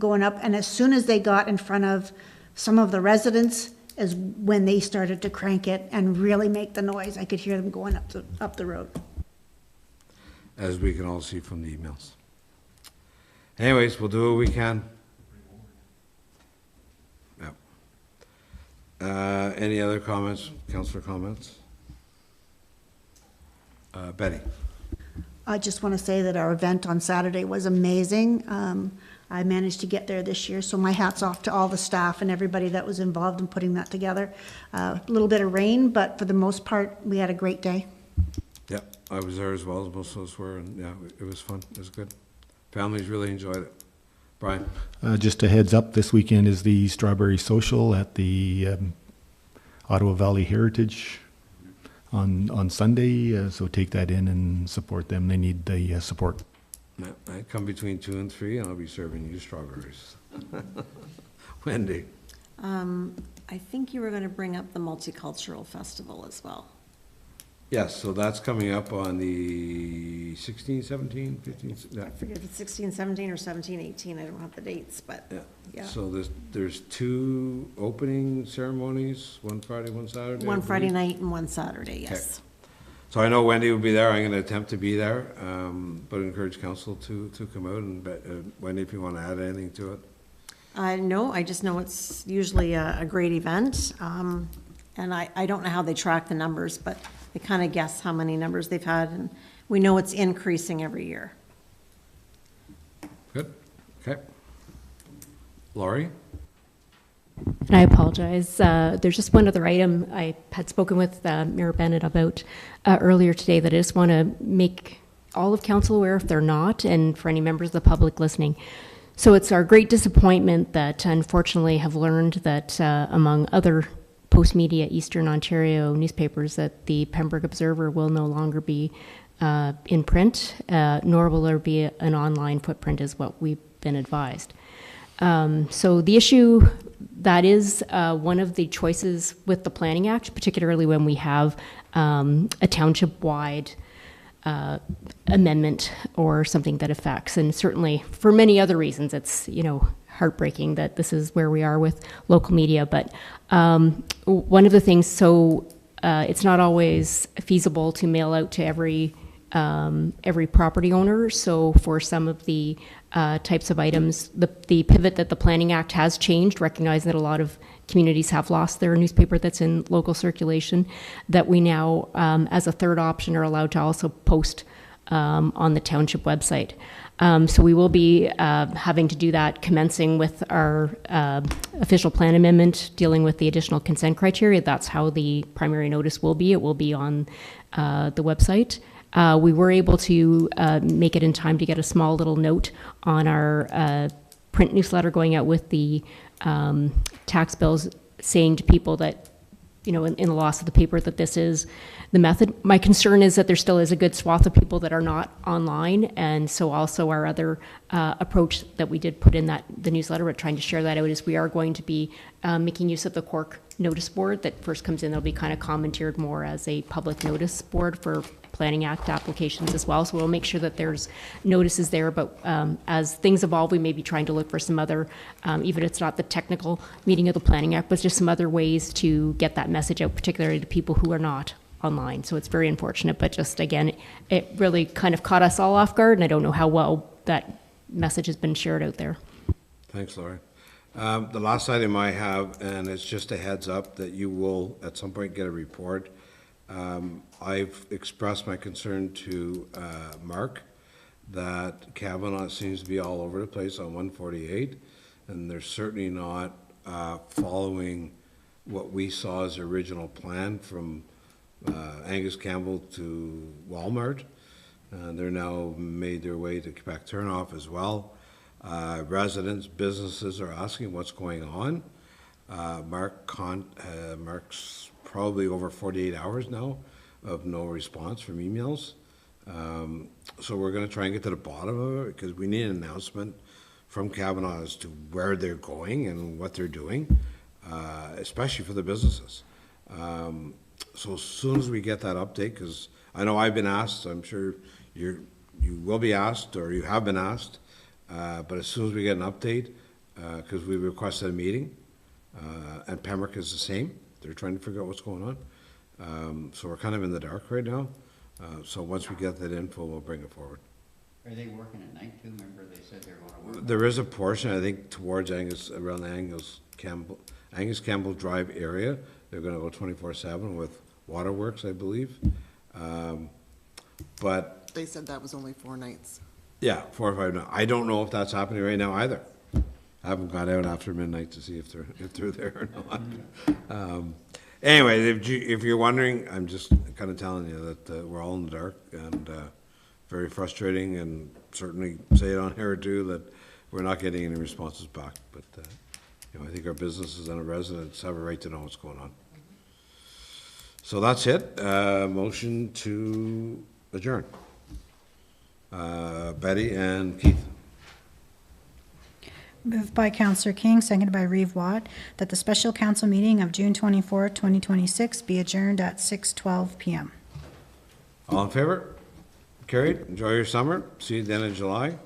going up. And as soon as they got in front of some of the residents, is when they started to crank it and really make the noise. I could hear them going up the road. As we can all see from the emails. Anyways, we'll do what we can. Yep. Any other comments, councillor comments? Betty? I just want to say that our event on Saturday was amazing. I managed to get there this year, so my hat's off to all the staff and everybody that was involved in putting that together. A little bit of rain, but for the most part, we had a great day. Yeah, I was there as well, as most of us were, and yeah, it was fun. It was good. Families really enjoyed it. Brian? Just a heads up, this weekend is the Strawberry Social at the Ottawa Valley Heritage on Sunday, so take that in and support them. They need the support. Yeah, I come between 2 and 3, and I'll be serving you strawberries. Wendy? I think you were going to bring up the Multicultural Festival as well. Yes, so that's coming up on the 16th, 17th, 15th? Yeah. I forget if it's 16, 17, or 17, 18, I don't have the dates, but, yeah. So there's 2 opening ceremonies, one Friday, one Saturday? One Friday night and one Saturday, yes. Okay. So I know Wendy will be there. I'm going to attempt to be there, but encourage council to come out. And Wendy, if you want to add anything to it. No, I just know it's usually a great event, and I don't know how they track the numbers, but they kind of guess how many numbers they've had, and we know it's increasing every year. Good. Okay. Laurie? And I apologize. There's just one other item I had spoken with Mayor Bennett about earlier today that I just want to make all of council aware if they're not, and for any members of the public listening. So it's our great disappointment that unfortunately have learned that among other post-media Eastern Ontario newspapers that the Pembroke Observer will no longer be in print, nor will there be an online footprint is what we've been advised. So the issue that is one of the choices with the Planning Act, particularly when we have a township-wide amendment or something that affects, and certainly for many other reasons, it's, you know, heartbreaking that this is where we are with local media. But one of the things, so it's not always feasible to mail out to every property owner. So for some of the types of items, the pivot that the Planning Act has changed, recognizing that a lot of communities have lost their newspaper that's in local circulation, that we now, as a third option, are allowed to also post on the township website. So we will be having to do that, commencing with our official plan amendment dealing with the additional consent criteria. That's how the primary notice will be. It will be on the website. We were able to make it in time to get a small little note on our print newsletter going out with the tax bills, saying to people that, you know, in the loss of the paper, that this is the method. My concern is that there still is a good swath of people that are not online, and so also our other approach that we did put in the newsletter, but trying to share that out, is we are going to be making use of the Cork notice board that first comes in. They'll be kind of commandeered more as a public notice board for Planning Act applications as well. So we'll make sure that there's notices there, but as things evolve, we may be trying to look for some other, even if it's not the technical meeting of the Planning Act, but just some other ways to get that message out, particularly to people who are not online. So it's very unfortunate, but just again, it really kind of caught us all off guard, and I don't know how well that message has been shared out there. Thanks, Laurie. The last item I have, and it's just a heads up that you will at some point get a report. I've expressed my concern to Mark that Kavanaugh seems to be all over the place on 148, and they're certainly not following what we saw as the original plan from Angus Campbell to Walmart. They're now made their way to Quebec Turnoff as well. Residents, businesses are asking what's going on. Mark's probably over 48 hours now of no response from emails. So we're going to try and get to the bottom of it, because we need an announcement from Kavanaugh as to where they're going and what they're doing, especially for the businesses. So as soon as we get that update, because I know I've been asked, I'm sure you will be asked, or you have been asked, but as soon as we get an update, because we requested a meeting, and Pembroke is the same. They're trying to figure out what's going on. So we're kind of in the dark right now. So once we get that info, we'll bring it forward. Are they working at night too? Remember they said they were going to work? There is a portion, I think, towards Angus, around the Angus Campbell Drive area. They're gonna go 24/7 with waterworks, I believe. But, They said that was only 4 nights. yeah, 4 or 5 nights. I don't know if that's happening right now either. I haven't gone out after midnight to see if they're there or not. Anyway, if you're wondering, I'm just kind of telling you that we're all in the dark, and very frustrating, and certainly say it on here too, that we're not getting any responses back. But you know, I think our businesses and our residents have a right to know what's going on. So that's it. Motion to adjourn. Betty and Keith. Moved by Counselor King, seconded by Reeve Watt, that the special council meeting of June 24, 2026 be adjourned at 6:12 p.m. All in favor? Carried. Enjoy your summer. See you then in July.